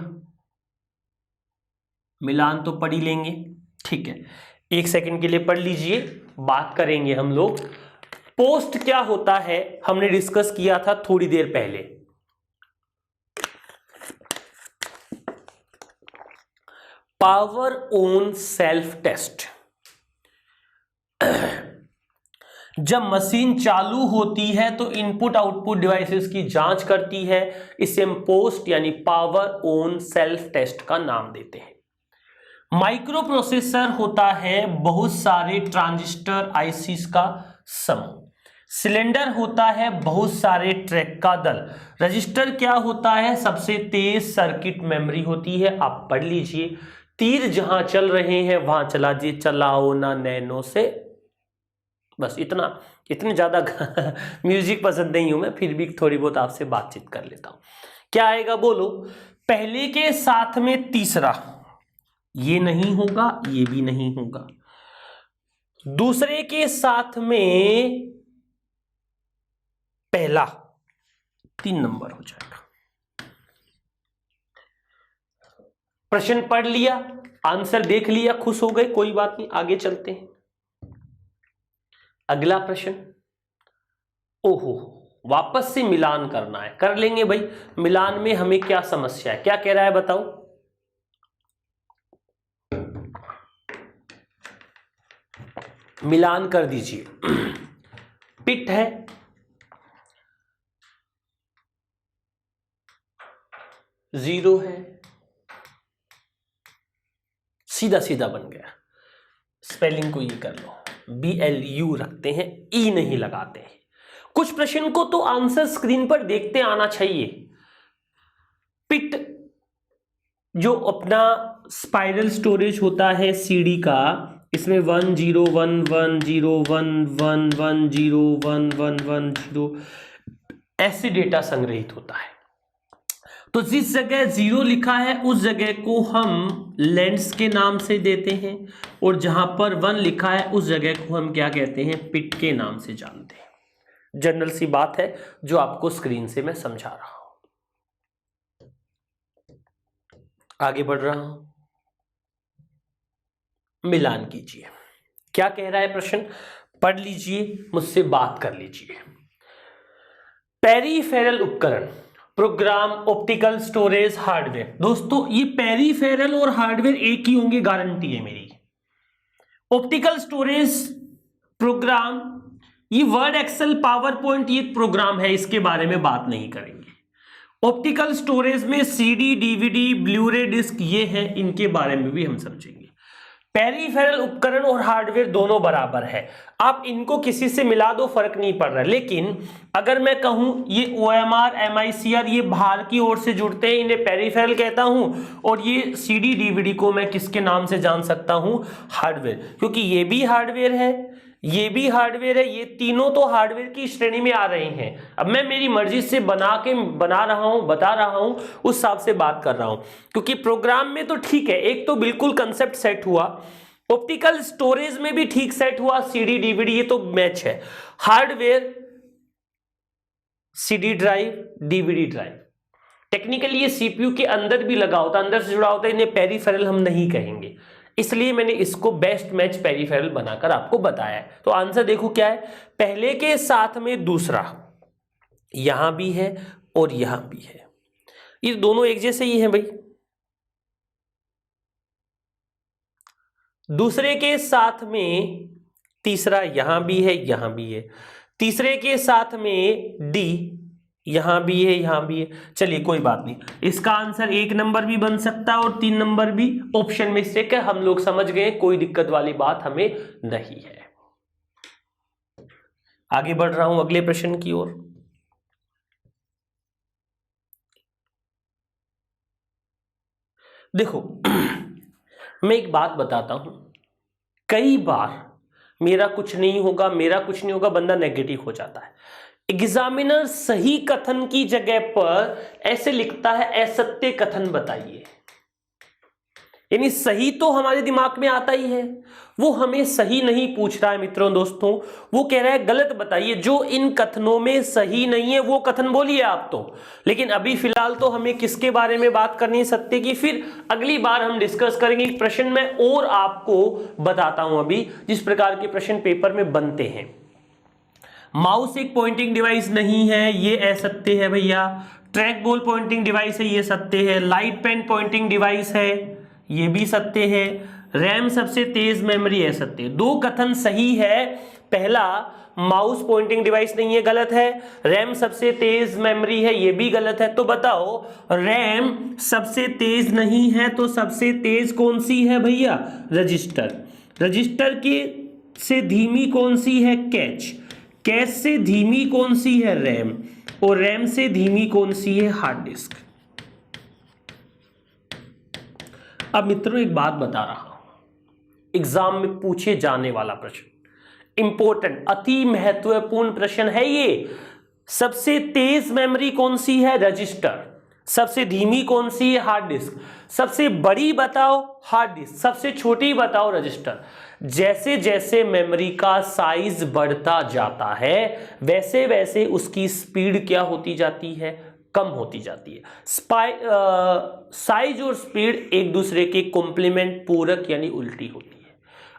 [SPEAKER 1] मिलान तो पढ़ ही लेंगे। ठीक है, 1 सेकंड के लिए पढ़ लीजिए, बात करेंगे हम लोग। पोस्ट क्या होता है हमने डिस्कस किया था थोड़ी देर पहले। पावर ऑन सेल्फ टेस्ट, जब मशीन चालू होती है तो इनपुट आउटपुट डिवाइसेस की जांच करती है, इसे हम पोस्ट यानी पावर ऑन सेल्फ टेस्ट का नाम देते हैं। माइक्रो प्रोसेसर होता है बहुत सारे ट्रांजिस्टर आईसीस का समूह। सिलेंडर होता है बहुत सारे ट्रैक का दल। रजिस्टर क्या होता है, सबसे तेज सर्किट मेमोरी होती है। आप पढ़ लीजिए, तीर जहां चल रहे हैं वहां चला जी, चलाओ ना नैनो से। बस इतना, इतने ज्यादा म्यूजिक पसंद नहीं हूं मैं, फिर भी थोड़ी बहुत आपसे बातचीत कर लेता हूं। क्या आएगा बोलो, पहले के साथ में तीसरा, ये नहीं होगा, ये भी नहीं होगा। दूसरे के साथ में पहला, 3 नंबर हो जाएगा। प्रश्न पढ़ लिया, आंसर देख लिया, खुश हो गए, कोई बात नहीं, आगे चलते हैं। अगला प्रश्न, ओहो वापस से मिलान करना है, कर लेंगे भाई। मिलान में हमें क्या समस्या है, क्या कह रहा है बताओ। मिलान कर दीजिए। पिट है, 0 है, सीधा सीधा बन गया। स्पेलिंग को ये कर लो, BLU रखते हैं, ई नहीं लगाते हैं। कुछ प्रश्न को तो आंसर स्क्रीन पर देखते आना चाहिए। पिट जो अपना स्पाइरल स्टोरेज होता है CD का, इसमें 1 0 1 1 0 1 1 1 0 1 1 1 0 ऐसे डेटा संग्रहित होता है। तो जिस जगह 0 लिखा है उस जगह को हम लेंस के नाम से देते हैं, और जहां पर 1 लिखा है उस जगह को हम क्या कहते हैं, पिट के नाम से जानते हैं। जनरल सी बात है जो आपको स्क्रीन से मैं समझा रहा हूं। आगे बढ़ रहा हूं, मिलान कीजिए। क्या कह रहा है प्रश्न, पढ़ लीजिए, मुझसे बात कर लीजिए। पेरीफेरल उपकरण, प्रोग्राम, ऑप्टिकल स्टोरेज, हार्डवेयर। दोस्तों ये पेरीफेरल और हार्डवेयर एक ही होंगे, गारंटी है मेरी। ऑप्टिकल स्टोरेज प्रोग्राम, ये वर्ड, एक्सेल, पावर पॉइंट, ये प्रोग्राम है, इसके बारे में बात नहीं करेंगे। ऑप्टिकल स्टोरेज में CD, DVD, ब्लूरे डिस्क ये है, इनके बारे में भी हम समझेंगे। पेरीफेरल उपकरण और हार्डवेयर दोनों बराबर है, आप इनको किसी से मिला दो, फर्क नहीं पड़ रहा। लेकिन अगर मैं कहूं ये OMR, MICR ये बाहर की ओर से जुड़ते हैं, इन्हें पेरीफेरल कहता हूं, और ये CD, DVD को मैं किसके नाम से जान सकता हूं, हार्डवेयर, क्योंकि ये भी हार्डवेयर है, ये भी हार्डवेयर है, ये तीनों तो हार्डवेयर की श्रेणी में आ रहे हैं। अब मैं मेरी मर्जी से बना रहा हूं, बता रहा हूं, उस हिसाब से बात कर रहा हूं, क्योंकि प्रोग्राम में तो ठीक है, एक तो बिल्कुल कंसेप्ट सेट हुआ, ऑप्टिकल स्टोरेज में भी ठीक सेट हुआ, CD, DVD ये तो मैच है। Hardware CD drive, DVD drive, technically ये CPU के अंदर भी लगा होता, अंदर से जुड़ा होता है, इन्हें पेरीफेरल हम नहीं कहेंगे, इसलिए मैंने इसको बेस्ट मैच पेरीफेरल बनाकर आपको बताया है। तो आंसर देखो क्या है, पहले के साथ में दूसरा, यहां भी है और यहां भी है, ये दोनों एक जैसे ही हैं भाई। दूसरे के साथ में तीसरा, यहां भी है, यहां भी है। तीसरे के साथ में D, यहां भी है, यहां भी है। चलिए कोई बात नहीं, इसका आंसर 1 नंबर भी बन सकता है और 3 नंबर भी, ऑप्शन मिस्टेक है, हम लोग समझ गए, कोई दिक्कत वाली बात हमें नहीं है। आगे बढ़ रहा हूं अगले प्रश्न की ओर। देखो मैं एक बात बताता हूं, कई बार मेरा कुछ नहीं होगा, मेरा कुछ नहीं होगा, बंदा नेगेटिव हो जाता है। एग्जामिनर सही कथन की जगह पर ऐसे लिखता है, असत्य कथन बताइए, यानी सही तो हमारे दिमाग में आता ही है, वो हमें सही नहीं पूछ रहा है मित्रों दोस्तों, वो कह रहा है गलत बताइए, जो इन कथनों में सही नहीं है वो कथन बोलिए आप तो। लेकिन अभी फिलहाल तो हमें किसके बारे में बात करनी है, सत्य की, फिर अगली बार हम डिस्कस करेंगे। प्रश्न में और आपको बताता हूं अभी जिस प्रकार के प्रश्न पेपर में बनते हैं। माउस एक पॉइंटिंग डिवाइस नहीं है, ये असत्य है भैया। ट्रैक बॉल पॉइंटिंग डिवाइस है, ये सत्य है। लाइट पेन पॉइंटिंग डिवाइस है, ये भी सत्य है। रैम सबसे तेज मेमोरी है, सत्य। 2 कथन सही है, पहला माउस पॉइंटिंग डिवाइस नहीं है, गलत है। रैम सबसे तेज मेमोरी है, ये भी गलत है। तो बताओ रैम सबसे तेज नहीं है तो सबसे तेज कौन सी है भैया, रजिस्टर। रजिस्टर की से धीमी कौन सी है, कैच। कैच से धीमी कौन सी है, रैम। और रैम से धीमी कौन सी है, हार्ड डिस्क। अब मित्रों एक बात बता रहा हूं, एग्जाम में पूछे जाने वाला प्रश्न, इंपॉर्टेंट, अति महत्वपूर्ण प्रश्न है ये। सबसे तेज मेमोरी कौन सी है, रजिस्टर। सबसे धीमी कौन सी है, हार्ड डिस्क। सबसे बड़ी बताओ, हार्ड डिस्क। सबसे छोटी बताओ, रजिस्टर। जैसे जैसे मेमोरी का साइज बढ़ता जाता है वैसे वैसे उसकी स्पीड क्या होती जाती है, कम होती जाती है। साइज और स्पीड एक दूसरे के कॉम्प्लीमेंट, पूरक यानी उल्टी होती है।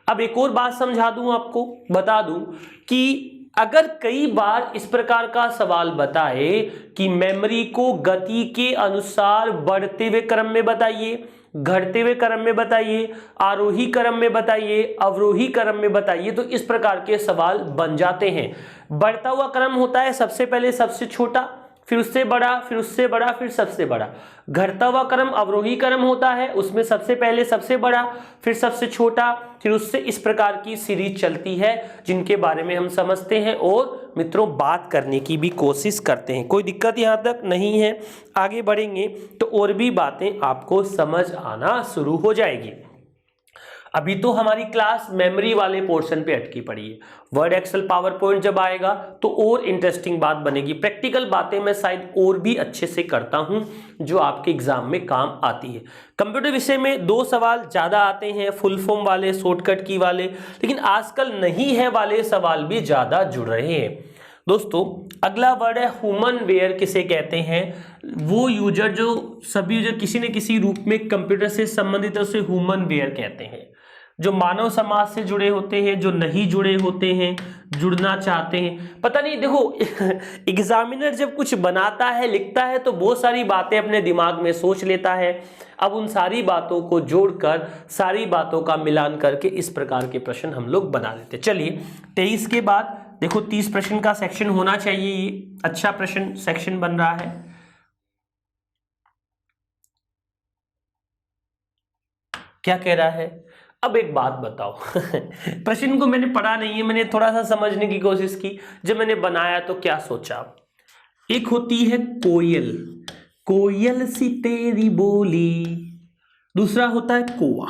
[SPEAKER 1] अब एक और बात समझा दूं आपको, बता दूं कि अगर कई बार इस प्रकार का सवाल बताए कि मेमोरी को गति के अनुसार बढ़ते हुए क्रम में बताइए, घटते हुए क्रम में बताइए, आरोही क्रम में बताइए, अवरोही क्रम में बताइए, तो इस प्रकार के सवाल बन जाते हैं। बढ़ता हुआ क्रम होता है सबसे पहले सबसे छोटा, फिर उससे बड़ा, फिर उससे बड़ा, फिर सबसे बड़ा। घटता हुआ क्रम अवरोही क्रम होता है, उसमें सबसे पहले सबसे बड़ा, फिर सबसे छोटा, फिर उससे, इस प्रकार की सीरीज चलती है जिनके बारे में हम समझते हैं और मित्रों बात करने की भी कोशिश करते हैं। कोई दिक्कत यहाँ तक नहीं है। आगे बढ़ेंगे तो और भी बातें आपको समझ आना शुरू हो जाएगी। अभी तो हमारी क्लास मेमोरी वाले पोर्शन पे अटकी पड़ी है। वर्ड एक्सेल पावर पॉइंट जब आएगा तो और इंटरेस्टिंग बात बनेगी। प्रैक्टिकल बातें मैं शायद और भी अच्छे से करता हूं जो आपके एग्जाम में काम आती है। कंप्यूटर विषय में 2 सवाल ज़्यादा आते हैं, फुल फॉर्म वाले, शॉर्टकट की वाले, लेकिन आजकल नहीं है वाले सवाल भी ज़्यादा जुड़ रहे हैं। दोस्तों अगला वर्ड है ह्यूमन वेयर किसे कहते हैं। वो यूजर जो सभी यूजर किसी न किसी रूप में कंप्यूटर से संबंधित है उसे ह्यूमन वेयर कहते हैं। जो मानव समाज से जुड़े होते हैं, जो नहीं जुड़े होते हैं, जुड़ना चाहते हैं, पता नहीं। देखो एग्जामिनर जब कुछ बनाता है, लिखता है तो बहुत सारी बातें अपने दिमाग में सोच लेता है। अब उन सारी बातों को जोड़कर, सारी बातों का मिलान करके इस प्रकार के प्रश्न हम लोग बना लेते हैं। चलिए 23 के बाद देखो 30 प्रश्न का सेक्शन होना चाहिए। ये अच्छा प्रश्न सेक्शन बन रहा है। क्या कह रहा है? अब एक बात बताओ प्रश्न को मैंने पढ़ा नहीं है, मैंने थोड़ा सा समझने की कोशिश की। जब मैंने बनाया तो क्या सोचा, एक होती है कोयल, कोयल सी तेरी बोली, दूसरा होता है कौवा,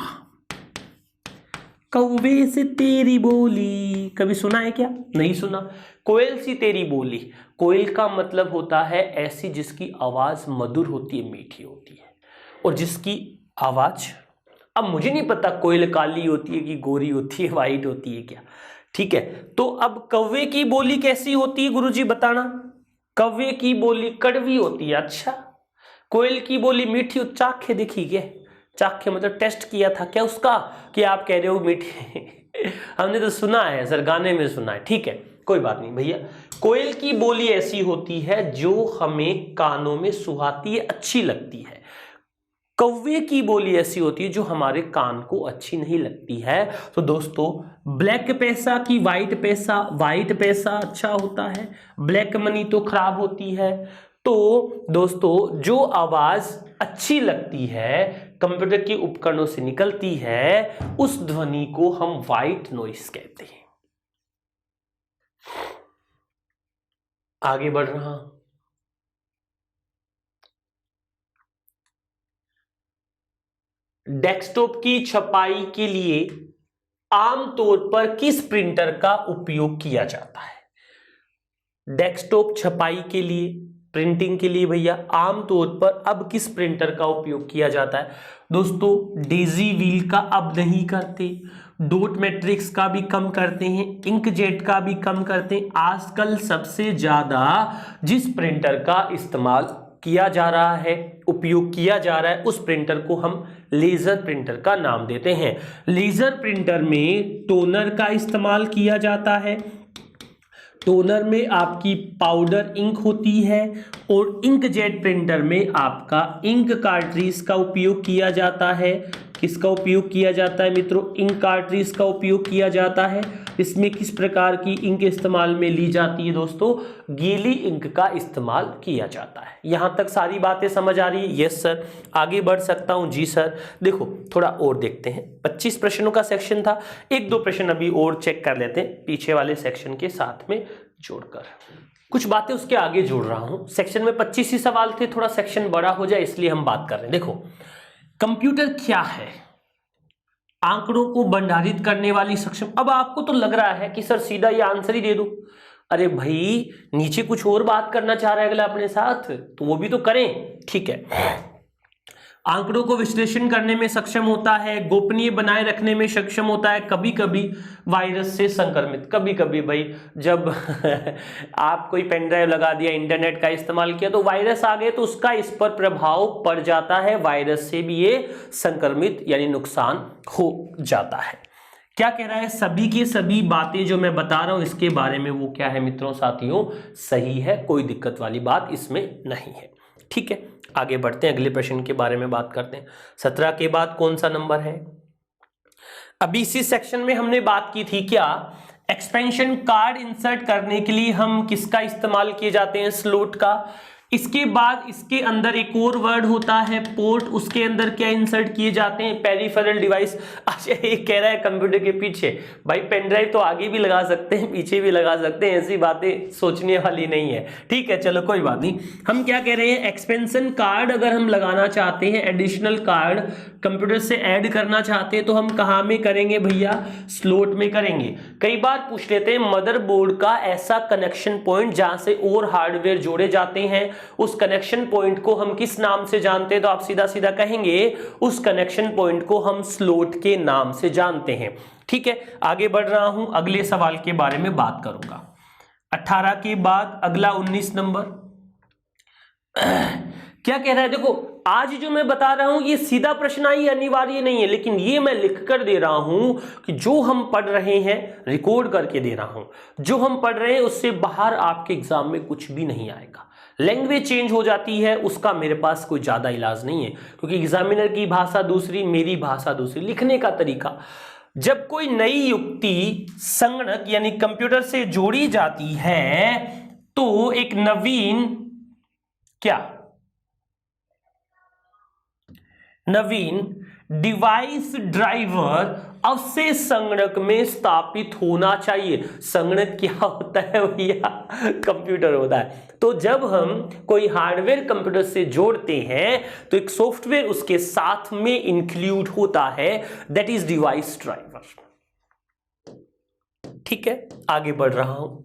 [SPEAKER 1] कौवे से तेरी बोली। कभी सुना है क्या? नहीं सुना। कोयल सी तेरी बोली, कोयल का मतलब होता है ऐसी जिसकी आवाज मधुर होती है, मीठी होती है, और जिसकी आवाज, अब मुझे नहीं पता कोयल काली होती है कि गोरी होती है, वाइट होती है क्या, ठीक है। तो अब कौवे की बोली कैसी होती है गुरुजी बताना। कौवे की बोली कड़वी होती है। अच्छा, कोयल की बोली मीठी। चाखे देखी क्या? चाखे मतलब टेस्ट किया था क्या उसका कि आप कह रहे हो मीठी हमने तो सुना है सर, गाने में सुना है, ठीक है कोई बात नहीं भैया। कोयल की बोली ऐसी होती है जो हमें कानों में सुहाती है, अच्छी लगती है। कौवे की बोली ऐसी होती है जो हमारे कान को अच्छी नहीं लगती है। तो दोस्तों ब्लैक पैसा की वाइट पैसा, वाइट पैसा अच्छा होता है, ब्लैक मनी तो खराब होती है। तो दोस्तों जो आवाज अच्छी लगती है, कंप्यूटर के उपकरणों से निकलती है, उस ध्वनि को हम व्हाइट नॉइस कहते हैं। आगे बढ़ रहा हूं। डेस्कटॉप की छपाई के लिए आमतौर पर किस प्रिंटर का उपयोग किया जाता है? डेस्कटॉप छपाई के लिए, प्रिंटिंग के लिए भैया आमतौर पर अब किस प्रिंटर का उपयोग किया जाता है? दोस्तों डेजी व्हील का अब नहीं करते, डॉट मैट्रिक्स का भी कम करते हैं, इंकजेट का भी कम करते हैं। आजकल सबसे ज्यादा जिस प्रिंटर का इस्तेमाल किया जा रहा है, उपयोग किया जा रहा है, उस प्रिंटर को हम लेजर प्रिंटर का नाम देते हैं। लेजर प्रिंटर में टोनर का इस्तेमाल किया जाता है। टोनर में आपकी पाउडर इंक होती है, और इंकजेट प्रिंटर में आपका इंक कार्ट्रिज का उपयोग किया जाता है। किसका उपयोग किया जाता है मित्रों? इंक कार्ट्रिज का उपयोग किया जाता है। इसमें किस प्रकार की इंक इस्तेमाल में ली जाती है दोस्तों? गीली इंक का इस्तेमाल किया जाता है। यहां तक सारी बातें समझ आ रही है? Yes sir. आगे बढ़ सकता हूं? जी सर। देखो थोड़ा और देखते हैं। 25 प्रश्नों का सेक्शन था, 1-2 प्रश्न अभी और चेक कर लेते हैं पीछे वाले सेक्शन के साथ में जोड़कर। कुछ बातें उसके आगे जोड़ रहा हूं। सेक्शन में 25 ही सवाल थे, थोड़ा सेक्शन बड़ा हो जाए इसलिए हम बात कर रहे हैं। देखो कंप्यूटर क्या है? आंकड़ों को भंडारित करने वाली सक्षम। अब आपको तो लग रहा है कि सर सीधा ये आंसर ही दे दो। अरे भाई नीचे कुछ और बात करना चाह रहा है अगला अपने साथ, तो वो भी तो करें, ठीक है। आंकड़ों को विश्लेषण करने में सक्षम होता है, गोपनीय बनाए रखने में सक्षम होता है, कभी कभी वायरस से संक्रमित। कभी कभी भाई जब आप कोई पेन ड्राइव लगा दिया, इंटरनेट का इस्तेमाल किया तो वायरस आ गए, तो उसका इस पर प्रभाव पड़ जाता है, वायरस से भी ये संक्रमित यानी नुकसान हो जाता है। क्या कह रहा है? सभी की सभी बातें जो मैं बता रहा हूं इसके बारे में वो क्या है मित्रों साथियों? सही है, कोई दिक्कत वाली बात इसमें नहीं है, ठीक है। आगे बढ़ते हैं, अगले प्रश्न के बारे में बात करते हैं। 17 के बाद कौन सा नंबर है? अभी इसी सेक्शन में हमने बात की थी क्या, एक्सपेंशन कार्ड इंसर्ट करने के लिए हम किसका इस्तेमाल किए जाते हैं? स्लॉट का। इसके बाद इसके अंदर एक और वर्ड होता है पोर्ट, उसके अंदर क्या इंसर्ट किए जाते हैं, पेरिफेरल डिवाइस। अच्छा ये कह रहा है कंप्यूटर के पीछे, भाई पेन ड्राइव तो आगे भी लगा सकते हैं पीछे भी लगा सकते हैं, ऐसी बातें सोचने वाली नहीं है। ठीक है चलो कोई बात नहीं। हम क्या कह रहे हैं, एक्सपेंशन कार्ड अगर हम लगाना चाहते हैं, एडिशनल कार्ड कंप्यूटर से ऐड करना चाहते हैं तो हम कहाँ में करेंगे भैया, स्लॉट में करेंगे। कई बार पूछ लेते हैं मदरबोर्ड का ऐसा कनेक्शन पॉइंट जहां से और हार्डवेयर जोड़े जाते हैं, उस कनेक्शन पॉइंट को हम किस नाम से जानते हैं, तो आप सीधा सीधा कहेंगे उस कनेक्शन पॉइंट को हम स्लॉट के नाम से जानते हैं। ठीक है आगे बढ़ रहा हूं, अगले सवाल के बारे में बात करूंगा। 18 के बाद अगला 19 नंबर क्या कह रहा है, देखो आज जो मैं बता रहा हूं ये सीधा प्रश्न ही अनिवार्य नहीं है, लेकिन ये मैं लिख कर दे रहा हूं कि जो हम पढ़ रहे हैं रिकॉर्ड करके दे रहा हूं, जो हम पढ़ रहे हैं उससे बाहर आपके एग्जाम में कुछ भी नहीं आएगा। लैंग्वेज चेंज हो जाती है उसका मेरे पास कोई ज्यादा इलाज नहीं है, क्योंकि एग्जामिनर की भाषा दूसरी, मेरी भाषा दूसरी, लिखने का तरीका। जब कोई नई युक्ति संगणक यानी कंप्यूटर से जोड़ी जाती है तो एक नवीन डिवाइस ड्राइवर अवशेष संगणक में स्थापित होना चाहिए। संगणक क्या होता है भैया, कंप्यूटर होता है। तो जब हम कोई हार्डवेयर कंप्यूटर से जोड़ते हैं तो एक सॉफ्टवेयर उसके साथ में इंक्लूड होता है, दैट इज डिवाइस ड्राइवर। ठीक है आगे बढ़ रहा हूं।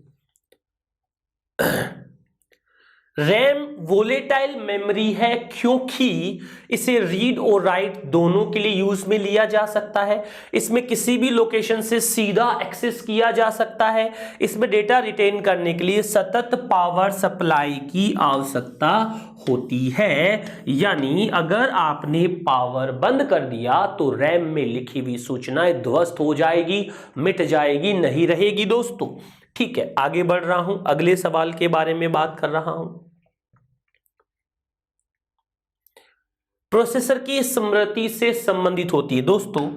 [SPEAKER 1] रैम वोलेटाइल मेमोरी है क्योंकि इसे रीड और राइट दोनों के लिए यूज में लिया जा सकता है। इसमें किसी भी लोकेशन से सीधा एक्सेस किया जा सकता है। इसमें डेटा रिटेन करने के लिए सतत पावर सप्लाई की आवश्यकता होती है, यानी अगर आपने पावर बंद कर दिया तो रैम में लिखी हुई सूचनाएं ध्वस्त हो जाएगी, मिट जाएगी, नहीं रहेगी दोस्तों। ठीक है आगे बढ़ रहा हूं, अगले सवाल के बारे में बात कर रहा हूं। प्रोसेसर की स्मृति से संबंधित होती है दोस्तों।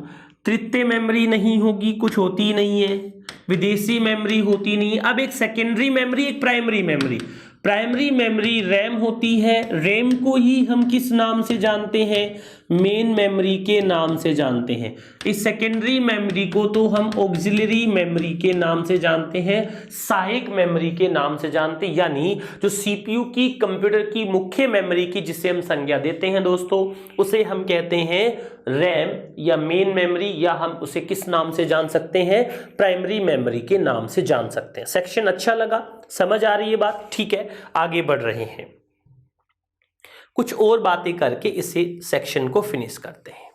[SPEAKER 1] तृतीय मेमोरी नहीं होगी, कुछ होती नहीं है, विदेशी मेमोरी होती नहीं है। अब एक सेकेंडरी मेमोरी, एक primary memory. Primary memory RAM होती है, रैम को ही हम किस नाम से जानते हैं, मेन मेमोरी के नाम से जानते हैं। इस सेकेंडरी मेमोरी को तो हम ऑक्सिलरी मेमोरी के नाम से जानते हैं, सहायक मेमोरी के नाम से जानते हैं, यानी जो सीपीयू की कंप्यूटर की मुख्य मेमोरी की जिसे हम संज्ञा देते हैं दोस्तों, उसे हम कहते हैं रैम या मेन मेमोरी, या हम उसे किस नाम से जान सकते हैं, प्राइमरी मेमोरी के नाम से जान सकते हैं। सेक्शन अच्छा लगा, समझ आ रही है बात? ठीक है आगे बढ़ रहे हैं, कुछ और बातें करके इसे सेक्शन को फिनिश करते हैं।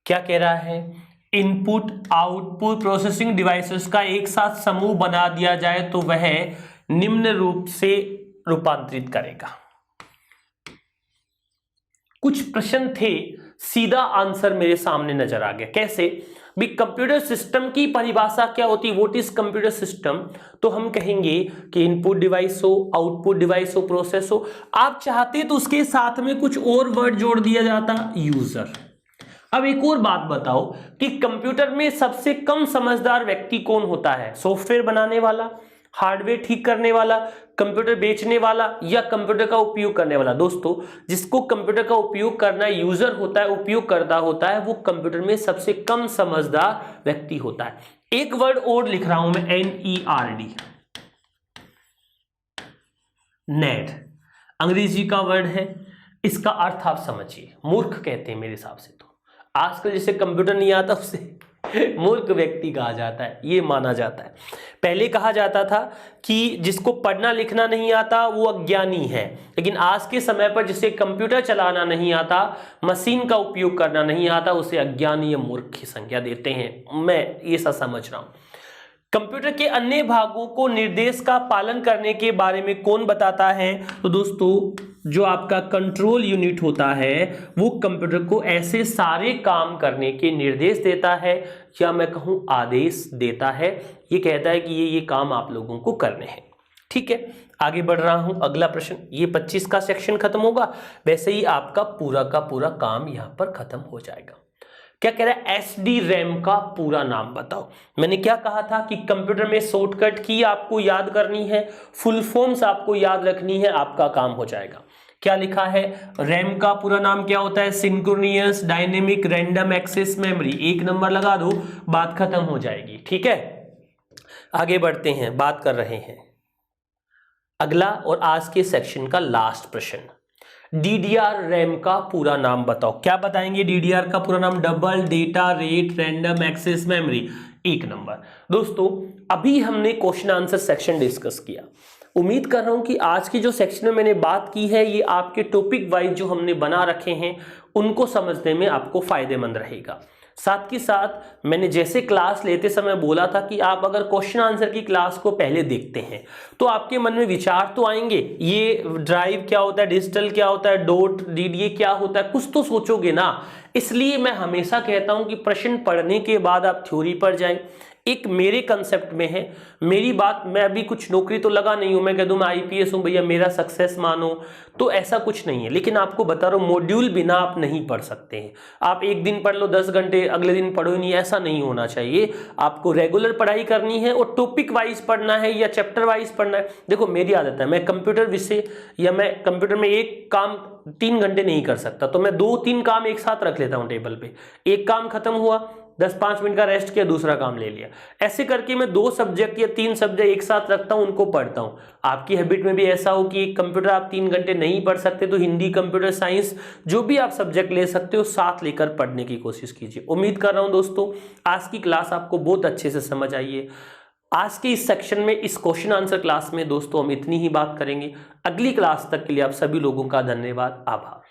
[SPEAKER 1] क्या कह रहा है, इनपुट आउटपुट प्रोसेसिंग डिवाइसेस का एक साथ समूह बना दिया जाए तो वह निम्न रूप से रूपांतरित करेगा। कुछ प्रश्न थे, सीधा आंसर मेरे सामने नजर आ गया। कैसे भी, कंप्यूटर सिस्टम की परिभाषा क्या होती है, व्हाट इज कंप्यूटर सिस्टम, तो हम कहेंगे कि इनपुट डिवाइस हो, आउटपुट डिवाइस हो, प्रोसेस हो। आप चाहते तो उसके साथ में कुछ और वर्ड जोड़ दिया जाता, यूजर। अब एक और बात बताओ कि कंप्यूटर में सबसे कम समझदार व्यक्ति कौन होता है, सॉफ्टवेयर बनाने वाला, हार्डवेयर ठीक करने वाला, कंप्यूटर बेचने वाला, या कंप्यूटर का उपयोग करने वाला। दोस्तों जिसको कंप्यूटर का उपयोग करना यूजर होता है, उपयोगकर्ता होता है, वो कंप्यूटर में सबसे कम समझदार व्यक्ति होता है। एक वर्ड और लिख रहा हूं मैं, NERD, नेड, अंग्रेजी का वर्ड है। इसका अर्थ आप समझिए, मूर्ख कहते हैं मेरे हिसाब से। तो आजकल जिसे कंप्यूटर नहीं आता उसे मूर्ख व्यक्ति कहा जाता है, ये माना जाता है। पहले कहा जाता था कि जिसको पढ़ना लिखना नहीं आता वो अज्ञानी है, लेकिन आज के समय पर जिसे कंप्यूटर चलाना नहीं आता, मशीन का उपयोग करना नहीं आता, उसे अज्ञानी या मूर्ख की संज्ञा देते हैं। मैं ये सब समझ रहा हूं। कंप्यूटर के अन्य भागों को निर्देश का पालन करने के बारे में कौन बताता है, तो दोस्तों जो आपका कंट्रोल यूनिट होता है वो कंप्यूटर को ऐसे सारे काम करने के निर्देश देता है, या मैं कहूं आदेश देता है। ये कहता है कि ये काम आप लोगों को करने हैं। ठीक है आगे बढ़ रहा हूं, अगला प्रश्न। ये 25 का सेक्शन खत्म होगा, वैसे ही आपका पूरा का पूरा काम यहां पर खत्म हो जाएगा। क्या कह रहा है, एसडी रैम का पूरा नाम बताओ। मैंने क्या कहा था कि कंप्यूटर में शॉर्टकट की आपको याद करनी है, फुल फॉर्म्स आपको याद रखनी है, आपका काम हो जाएगा। क्या लिखा है, रैम का पूरा नाम क्या होता है, synchronous dynamic random access memory. 1 number लगा दो, बात खत्म हो जाएगी। ठीक है, आगे बढ़ते हैं, बात कर रहे हैं अगला और आज के सेक्शन का लास्ट प्रश्न, डीडीआर रैम का पूरा नाम बताओ। क्या बताएंगे डीडीआर का पूरा नाम, double data rate random access memory. 1 number. दोस्तों अभी हमने क्वेश्चन आंसर सेक्शन डिस्कस किया, उम्मीद कर रहा हूं कि आज की जो सेक्शन में मैंने बात की है ये आपके टॉपिक वाइज जो हमने बना रखे हैं उनको समझने में आपको फायदेमंद रहेगा। साथ ही साथ मैंने जैसे क्लास लेते समय बोला था कि आप अगर क्वेश्चन आंसर की क्लास को पहले देखते हैं तो आपके मन में विचार तो आएंगे, ये ड्राइव क्या होता है, डिजिटल क्या होता है, डॉट डीडीए क्या होता है, कुछ तो सोचोगे ना। इसलिए मैं हमेशा कहता हूं कि प्रश्न पढ़ने के बाद आप थ्योरी पर जाएं। एक मेरे कंसेप्ट में है, मेरी बात, मैं अभी कुछ नौकरी तो लगा नहीं हूं, मैं कह दूं मैं आईपीएस हूं भैया मेरा सक्सेस मानो, तो ऐसा कुछ नहीं है। लेकिन आपको बता रहा हूं मॉड्यूल बिना आप नहीं पढ़ सकते हैं। आप एक दिन पढ़ लो 10 घंटे, अगले दिन पढ़ो नहीं, ऐसा नहीं होना चाहिए। आपको रेगुलर पढ़ाई करनी है और टॉपिक वाइज पढ़ना है या चैप्टर वाइज पढ़ना है। देखो मेरी आदत है, मैं कंप्यूटर विषय या मैं कंप्यूटर में एक काम 3 घंटे नहीं कर सकता, तो मैं 2-3 काम एक साथ रख लेता हूं टेबल पे। एक काम खत्म हुआ, 10-5 मिनट का रेस्ट किया, दूसरा काम ले लिया। ऐसे करके मैं 2 सब्जेक्ट या 3 सब्जेक्ट एक साथ रखता हूं, उनको पढ़ता हूं। आपकी हैबिट में भी ऐसा हो कि कंप्यूटर आप 3 घंटे नहीं पढ़ सकते तो हिंदी, कंप्यूटर साइंस, जो भी आप सब्जेक्ट ले सकते हो साथ लेकर पढ़ने की कोशिश कीजिए। उम्मीद कर रहा हूं दोस्तों आज की क्लास आपको बहुत अच्छे से समझ आई है। आज के इस सेक्शन में, इस क्वेश्चन आंसर क्लास में दोस्तों हम इतनी ही बात करेंगे। अगली क्लास तक के लिए आप सभी लोगों का धन्यवाद, आभार।